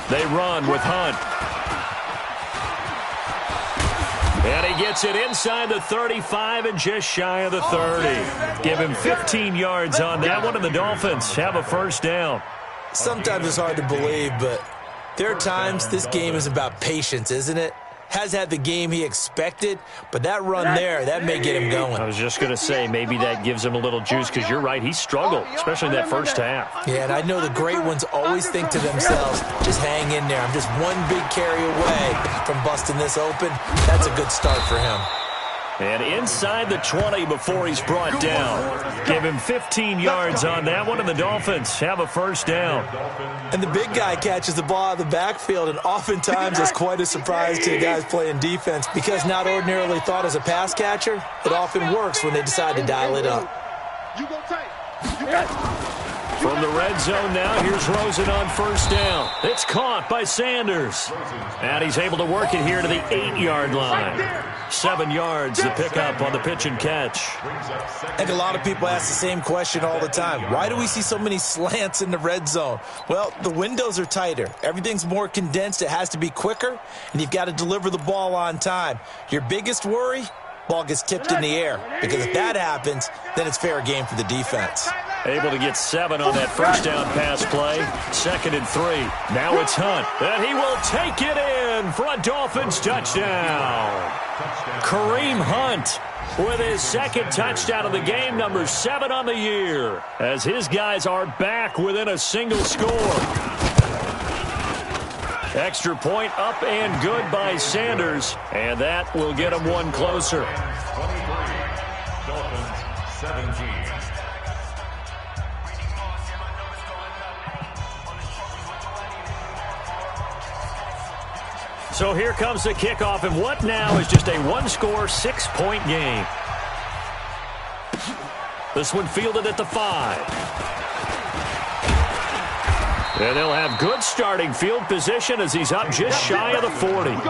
They run with Hunt. And he gets it inside the 35 and just shy of the 30. Give him 15 yards on that one, and the Dolphins have a 1st down. Sometimes it's hard to believe, but there are times this game is about patience, isn't it? has had the game he expected, but that run there, that may get him going. I was just going to say, maybe that gives him a little juice, because you're right, he struggled, especially in that first half. Yeah, and I know the great ones always think to themselves, just hang in there. I'm just one big carry away from busting this open. That's a good start for him. And inside the 20 before he's brought down. Give him 15 yards on that one, and the Dolphins have a first down. And the big guy catches the ball out of the backfield, and oftentimes it's quite a surprise to the guys playing defense, because not ordinarily thought as a pass catcher, it often works when they decide to dial it up. You go tight. You got it. From the red zone now, here's Rosen on first down. It's caught by Sanders. And he's able to work it here to the 8-yard line. 7 yards the pickup on the pitch and catch. I think a lot of people ask the same question all the time. Why do we see so many slants in the red zone? Well, the windows are tighter. Everything's more condensed. It has to be quicker, and you've got to deliver the ball on time. Your biggest worry? Ball gets tipped in the air, because if that happens, then it's fair game for the defense. Able to get 7 on that first down pass play. 2nd and 3. Now it's Hunt, and he will take it in for a Dolphins touchdown. Kareem Hunt with his 2nd touchdown of the game, number 7 on the year, as his guys are back within a single score. Extra point up and good by Sanders, and that will get him one closer. 23, Dolphins 17. So here comes the kickoff, and what now is just a one-score, 6-point game. This one fielded at the 5. And they'll have good starting field position as he's up just shy of the 40. The Rams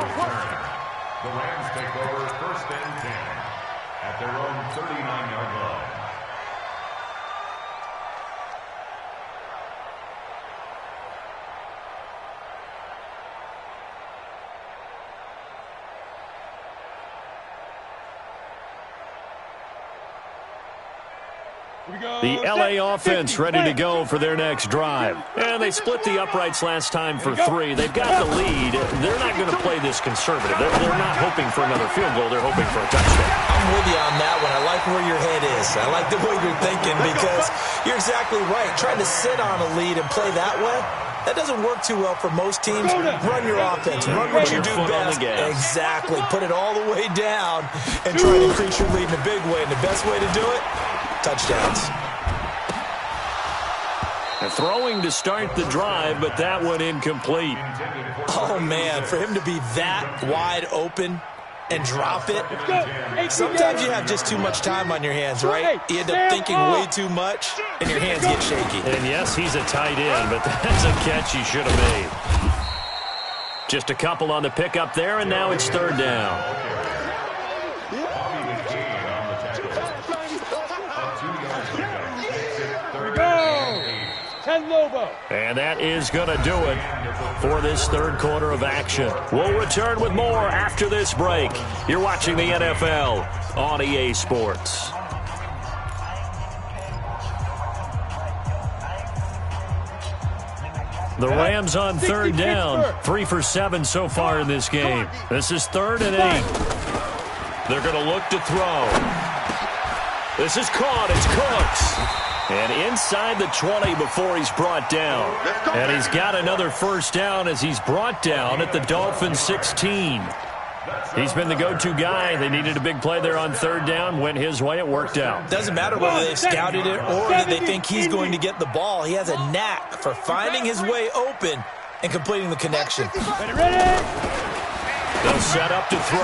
take over 1st and 10 at their own 39-yard line. The LA offense ready to go for their next drive. And they split the uprights last time for 3. They've got the lead. They're not going to play this conservative. They're not hoping for another field goal. They're hoping for a touchdown. I'm with you on that one. I like where your head is. I like the way you're thinking, because you're exactly right. Trying to sit on a lead and play that way, that doesn't work too well for most teams. Run your offense. Run what you do best. Exactly. Put it all the way down and try to increase your lead in a big way. And the best way to do it, touchdowns. And throwing to start the drive, but that one incomplete. Oh, man, for him to be that wide open and drop it, sometimes you have just too much time on your hands, right? You end up thinking way too much, and your hands get shaky. And yes, he's a tight end, but that's a catch he should have made. Just a couple on the pickup there, and now it's 3rd down. And that is going to do it for this 3rd quarter of action. We'll return with more after this break. You're watching the NFL on EA Sports. The Rams on 3rd down. 3 for 7 so far in this game. This is 3rd and 8. They're going to look to throw. This is caught. It's Cooks. And inside the 20 before he's brought down. And he's got another first down as he's brought down at the Dolphins 16. He's been the go-to guy. They needed a big play there on 3rd down. Went his way. It worked out. Doesn't matter whether they've scouted it or that they think he's going to get the ball. He has a knack for finding his way open and completing the connection. They'll set up to throw.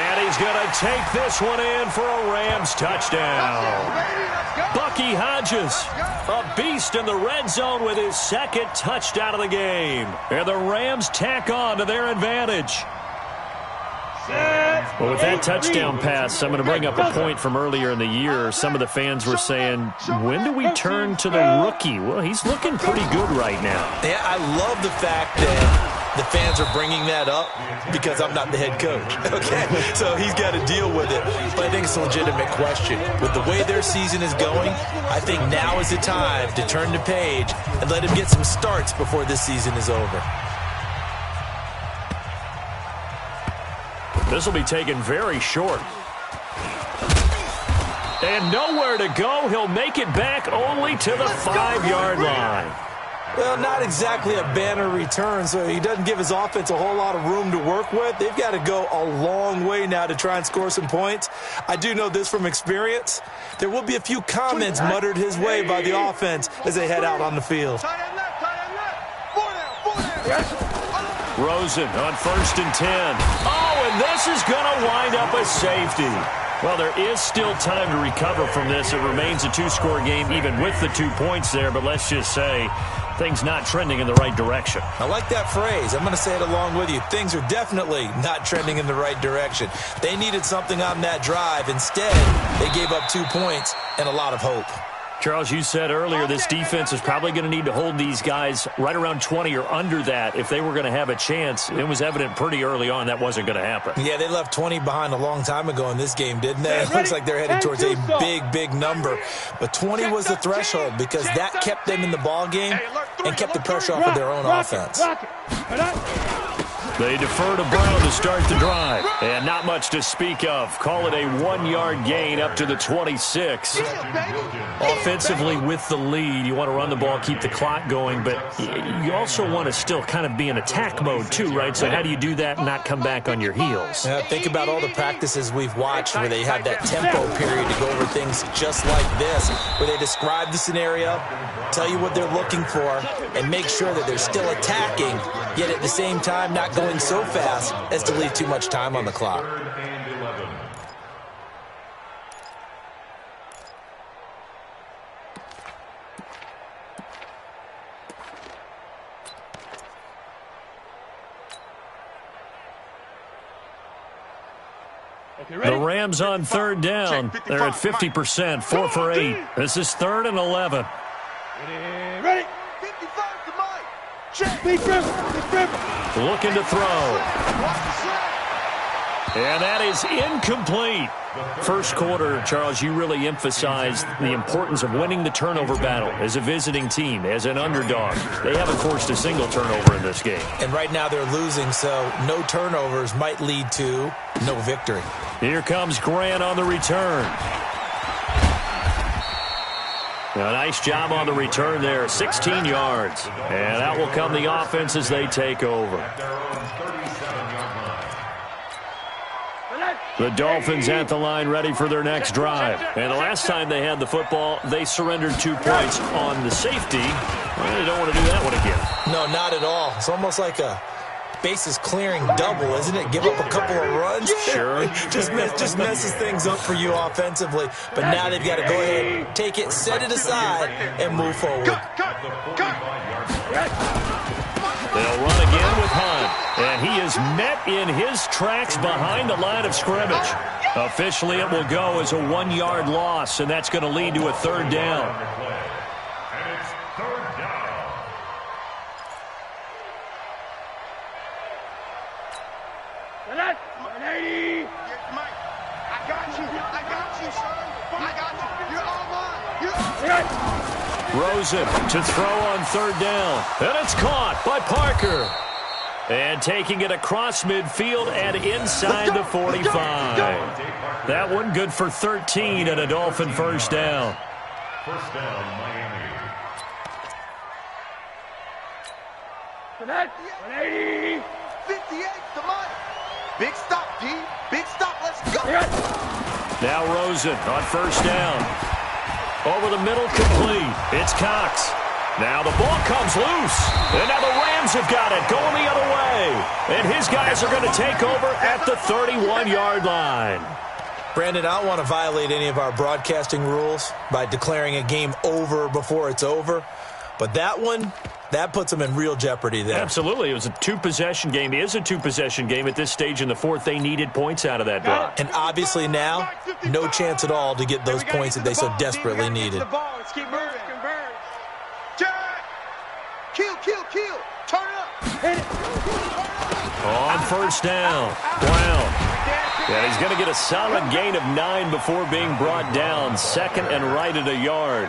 And he's going to take this one in for a Rams touchdown. Bucky Hodges, a beast in the red zone with his 2nd touchdown of the game. And the Rams tack on to their advantage. Well, with that touchdown pass, I'm going to bring up a point from earlier in the year. Some of the fans were saying, when do we turn to the rookie? Well, he's looking pretty good right now. Yeah, I love the fact that the fans are bringing that up because I'm not the head coach. Okay, so he's got to deal with it. But I think it's a legitimate question. With the way their season is going, I think now is the time to turn the page and let him get some starts before this season is over. This will be taken very short. And nowhere to go. He'll make it back only to the 5-yard line. Well, not exactly a banner return, so he doesn't give his offense a whole lot of room to work with. They've got to go a long way now to try and score some points. I do know this from experience. There will be a few comments muttered his way by the offense as they head out on the field. Rosen on 1st and 10. Oh, and this is going to wind up a safety. Well, there is still time to recover from this. It remains a 2-score game even with the 2 points there, but let's just say things not trending in the right direction. I like that phrase. I'm going to say it along with you. Things are definitely not trending in the right direction. They needed something on that drive. Instead, they gave up 2 points and a lot of hope. Charles, you said earlier this defense is probably going to need to hold these guys right around 20 or under that if they were going to have a chance. It was evident pretty early on that wasn't going to happen. Yeah, they left 20 behind a long time ago in this game, didn't they? It looks like they're headed towards a big number. But 20 was the threshold because that kept them in the ball game and kept the pressure off of their own offense. They defer to Brown to start the drive. And not much to speak of. Call it a 1-yard gain up to the 26. Offensively with the lead, you want to run the ball, keep the clock going, but you also want to still kind of be in attack mode too, right? So how do you do that and not come back on your heels? Think about all the practices we've watched where they have that tempo period to go over things just like this, where they describe the scenario, tell you what they're looking for, and make sure that they're still attacking, yet at the same time not going so fast as to leave too much time on the clock. The Rams on 3rd down. They're at 50%, 4 for 8. This is 3rd and 11. Ready? 55 to Mike. Check. Big grip. Looking to throw. And that is incomplete. First quarter, Charles, you really emphasized the importance of winning the turnover battle as a visiting team, as an underdog. They haven't forced a single turnover in this game. And right now they're losing, so no turnovers might lead to no victory. Here comes Grant on the return. A nice job on the return there, 16 yards. And out will come the offense as they take over. The Dolphins at the line ready for their next drive. And the last time they had the football, they surrendered 2 points on the safety. Well, they don't want to do that one again. No, not at all. It's almost like a bases clearing double, isn't it? Give up a couple of runs. Sure. just messes things up for you offensively. But now they've got to go ahead, take it, set it aside, and move forward. They'll run again with Hunt. And he is met in his tracks behind the line of scrimmage. Officially, it will go as a 1-yard loss, and that's going to lead to a 3rd down. And it's 3rd down. Mike, I got you, son. I got you. You're all mine. Rosen to throw on 3rd down. And it's caught by Parker. And taking it across midfield and inside the 45. That one good for 13 and a Dolphin 1st down. 1st down, Miami. 180. 58 to Mike. Big stop, D. Big stop. Let's go. Now Rosen on 1st down. Over the middle, complete. It's Cox. Now the ball comes loose. And now the Rams have got it going the other way. And his guys are going to take over at the 31-yard line. Brandon, I don't want to violate any of our broadcasting rules by declaring a game over before it's over. But that one, that puts them in real jeopardy there. Absolutely. It was a 2-possession game. It is a 2-possession game at this stage in the 4th. They needed points out of that drive. And obviously now, no chance at all to get those points that they so desperately needed. Let's keep moving. Kill. Turn it up. On 1st down, Brown And he's going to get a solid gain of 9 before being brought down. Second and right at a yard.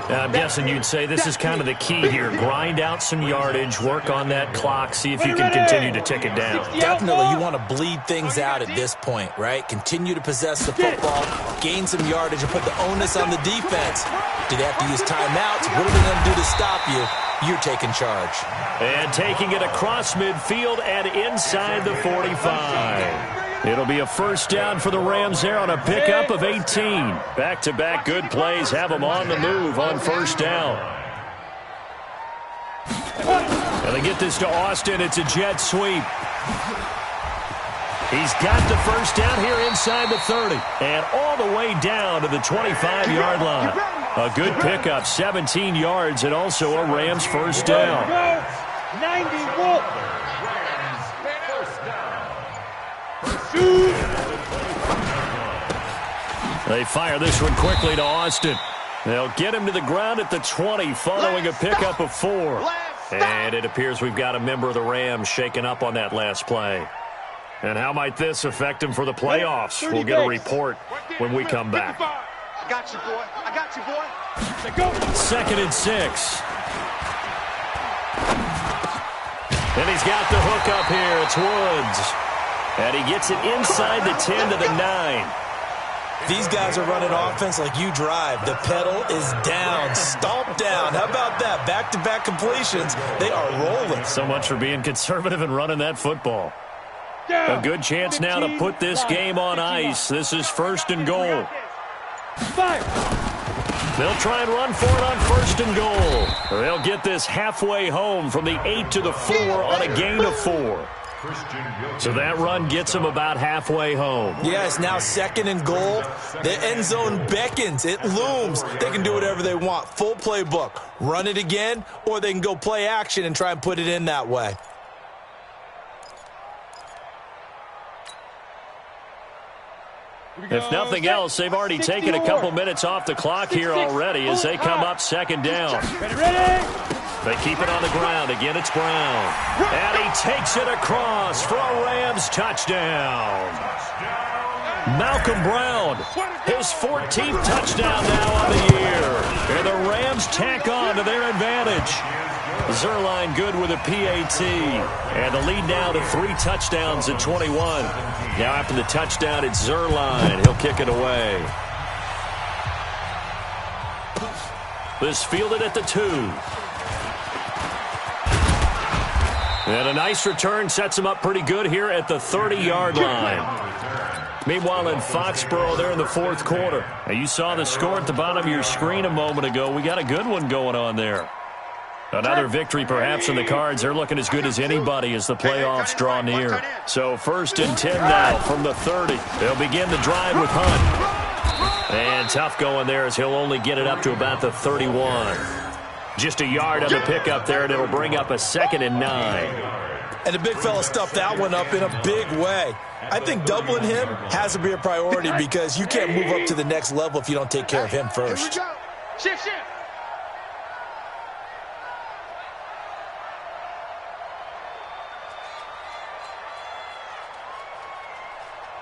I'm guessing you'd say this is kind of the key here. Grind out some yardage, work on that clock, see if you can continue to tick it down. Definitely, you want to bleed things out at this point, right? Continue to possess the football, gain some yardage, and put the onus on the defense. Do they have to use timeouts? What are they going to do to stop you? You're taking charge. And taking it across midfield and inside the 45. It'll be a first down for the Rams there on a pickup of 18. Back-to-back good plays have them on the move on first down. And they get this to Austin. It's a jet sweep. He's got the first down here inside the 30. And all the way down to the 25-yard line. A good pickup, 17 yards, and also a Rams first down. 91. They fire this one quickly to Austin. They'll get him to the ground at the 20 following a pickup of 4. And it appears we've got a member of the Rams shaken up on that last play. And how might this affect him for the playoffs? We'll get a report when we come back. I got you, boy. I got you, boy. 2nd and 6. And he's got the hook up here. It's Woods. And he gets it inside the 10 to the 9. These guys are running offense like you drive. The pedal is down, stomp down. How about that? Back-to-back completions. They are rolling. So much for being conservative and running that football. A good chance now to put this game on ice. This is 1st and goal. They'll try and run for it on 1st and goal. They'll get this halfway home from the 8 to the 4 on a gain of 4. So that run gets them about halfway home. Yeah, it's now 2nd and goal. The end zone beckons. It looms. They can do whatever they want. Full playbook. Run it again, or they can go play action and try and put it in that way. If nothing else, they've already taken a couple minutes off the clock here already as they come up 2nd down. They keep it on the ground. Again, it's Brown. And he takes it across for a Rams touchdown. Malcolm Brown, his 14th touchdown now on the year. And the Rams tack on to their advantage. Zuerlein good with a PAT. And the lead now to 3 touchdowns at 21. Now after the touchdown, it's Zuerlein. He'll kick it away. This fielded at the 2. And a nice return sets him up pretty good here at the 30-yard line. Meanwhile, in Foxborough, they're in the 4th quarter. Now, you saw the score at the bottom of your screen a moment ago. We got a good one going on there. Another victory perhaps in the cards. They're looking as good as anybody as the playoffs draw near. So 1st and 10 now from the 30. They'll begin the drive with Hunt. And tough going there as he'll only get it up to about the 31. Just a yard on the pickup there, and it'll bring up a 2nd and 9. And the big fella stuffed that one up in a big way. I think doubling him has to be a priority because you can't move up to the next level if you don't take care of him first. Shift.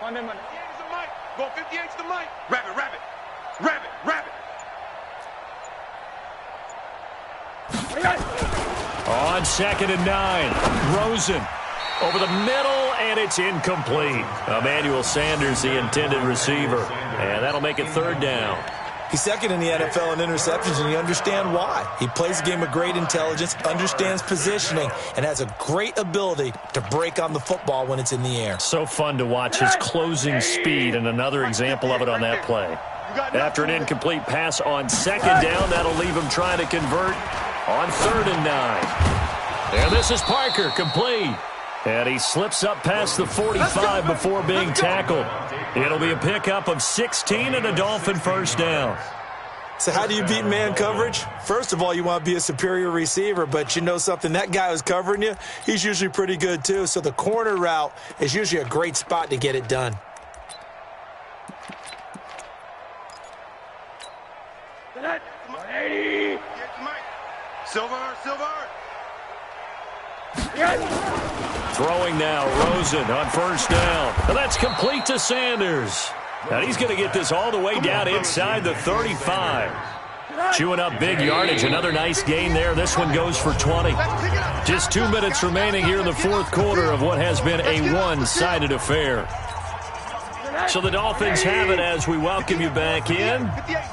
On them, man. 58's the mic. Go 58's the mic. Rabbit. On 2nd and 9, Rosen over the middle, and it's incomplete. Emmanuel Sanders, the intended receiver, and that'll make it 3rd down. He's 2nd in the NFL in interceptions, and you understand why. He plays a game of great intelligence, understands positioning, and has a great ability to break on the football when it's in the air. So fun to watch his closing speed, and another example of it on that play. After an incomplete pass on 2nd down, that'll leave him trying to convert on 3rd and 9. And this is Parker, complete. And he slips up past the 45 before being tackled. It'll be a pickup of 16 and a Dolphin first down. So how do you beat man coverage? First of all, you want to be a superior receiver, but you know something, that guy who's covering you, he's usually pretty good too. So the corner route is usually a great spot to get it done. Silver. Throwing now, Rosen on first down. And that's complete to Sanders. And he's going to get this all the way down inside the 35. Chewing up big yardage. Another nice gain there. This one goes for 20. Just 2 minutes remaining here in the fourth quarter of what has been a one-sided affair. So the Dolphins have it as we welcome you back in.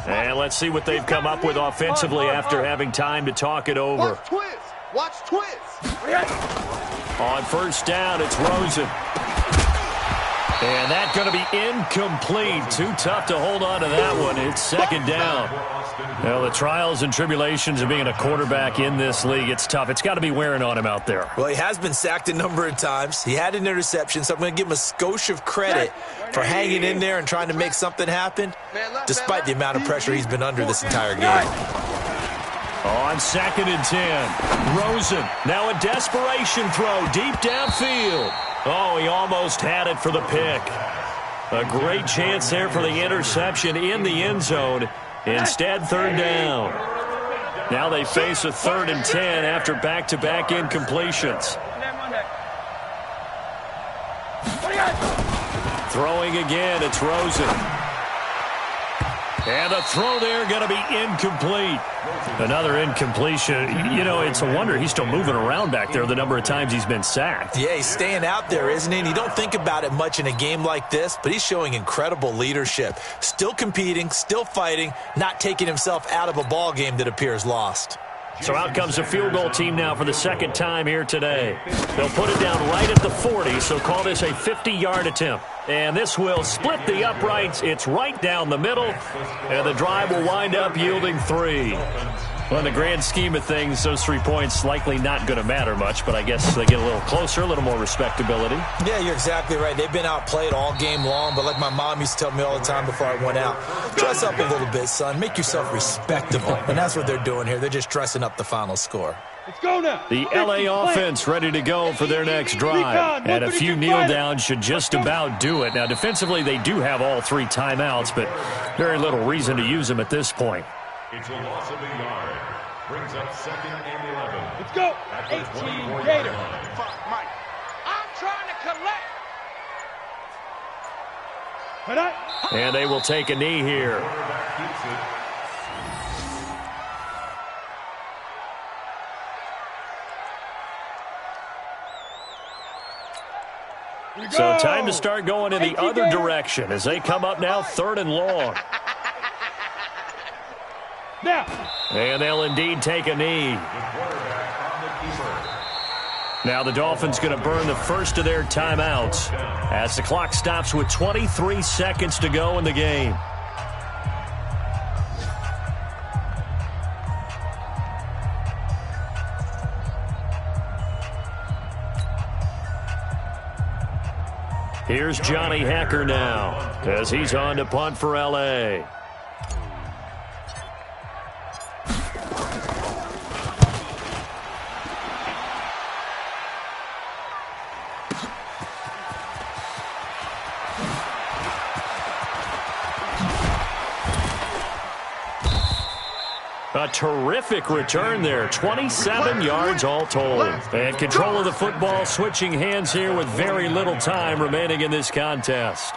And let's see what they've come up with offensively after having time to talk it over. Watch twist. On first down, it's Rosen. And that's going to be incomplete. Too tough to hold on to that one. It's second down. Well, the trials and tribulations of being a quarterback in this league, it's tough. It's got to be wearing on him out there. Well, he has been sacked a number of times. He had an interception, so I'm going to give him a skosh of credit for hanging in there and trying to make something happen, despite the amount of pressure he's been under this entire game. On 2nd and 10, Rosen. Now a desperation throw deep downfield. Oh, he almost had it for the pick. A great chance there for the interception in the end zone. Instead, third down. Now they face a 3rd and 10 after back-to-back incompletions. Throwing again, it's Rosen. And the throw there going to be incomplete. Another incompletion. You know, it's a wonder he's still moving around back there the number of times he's been sacked. Yeah, he's staying out there, isn't he? And you don't think about it much in a game like this, but he's showing incredible leadership. Still competing, still fighting, not taking himself out of a ball game that appears lost. So out comes a field goal team now for the second time here today. They'll put it down right at the 40, so call this a 50-yard attempt. And this will split the uprights. It's right down the middle, and the drive will wind up yielding 3. Well, in the grand scheme of things, those 3 points likely not going to matter much, but I guess they get a little closer, a little more respectability. Yeah, you're exactly right. They've been outplayed all game long, but like my mom used to tell me all the time before I went out, dress up a little bit, son. Make yourself respectable. And that's what they're doing here. They're just dressing up the final score. Let's go now. The LA offense ready to go for their next drive. And a few kneel downs should just about do it. Now, defensively, they do have all 3 timeouts, but very little reason to use them at this point. It's a loss of a yard. Brings up 2nd and 11. Let's go. 18 Gator. Mike. I'm trying to collect. And they will take a knee here. Keeps it. So time to start going in the other direction as they come up now 3rd and long. And they'll indeed take a knee. Now the Dolphins going to burn the first of their timeouts as the clock stops with 23 seconds to go in the game. Here's Johnny Hekker now as he's on to punt for L.A. A terrific return there. 27 yards all told. And control of the football switching hands here with very little time remaining in this contest.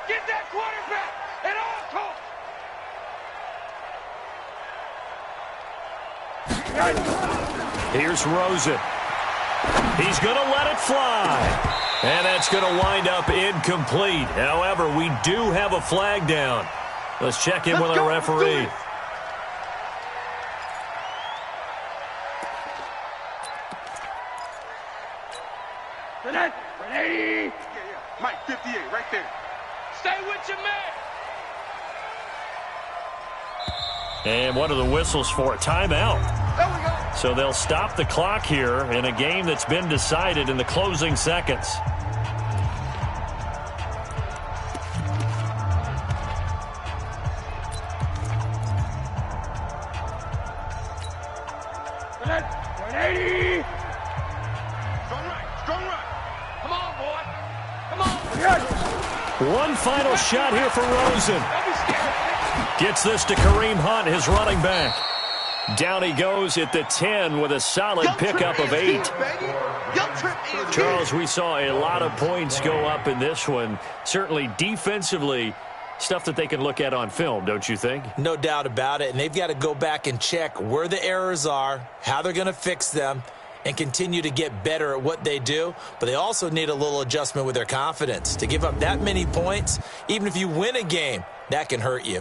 Get that quarterback at all costs. Here's Rosen. He's going to let it fly. And that's going to wind up incomplete. However, we do have a flag down. Let's check in with our referee. Yeah. Mike, 58, right there. Stay with your man. And what are the whistles for? Timeout. There we go. So they'll stop the clock here in a game that's been decided in the closing seconds. Strong right. Come on, boy. Come on. One final shot here for Rosen. Don't be scared. Gets this to Kareem Hunt, his running back. Down he goes at the 10 with a solid pickup of 8. Charles, we saw a lot of points go up in this one. Certainly defensively, stuff that they can look at on film, don't you think? No doubt about it, and they've got to go back and check where the errors are, how they're going to fix them, and continue to get better at what they do. But they also need a little adjustment with their confidence. To give up that many points, even if you win a game, that can hurt you.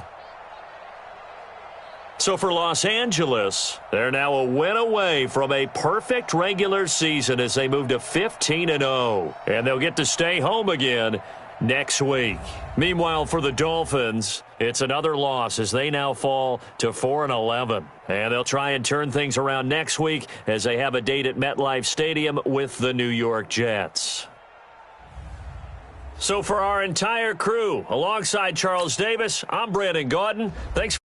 So for Los Angeles, they're now a win away from a perfect regular season as they move to 15-0. And they'll get to stay home again next week. Meanwhile, for the Dolphins, it's another loss as they now fall to 4-11. And they'll try and turn things around next week as they have a date at MetLife Stadium with the New York Jets. So for our entire crew, alongside Charles Davis, I'm Brandon Gaudin. Thanks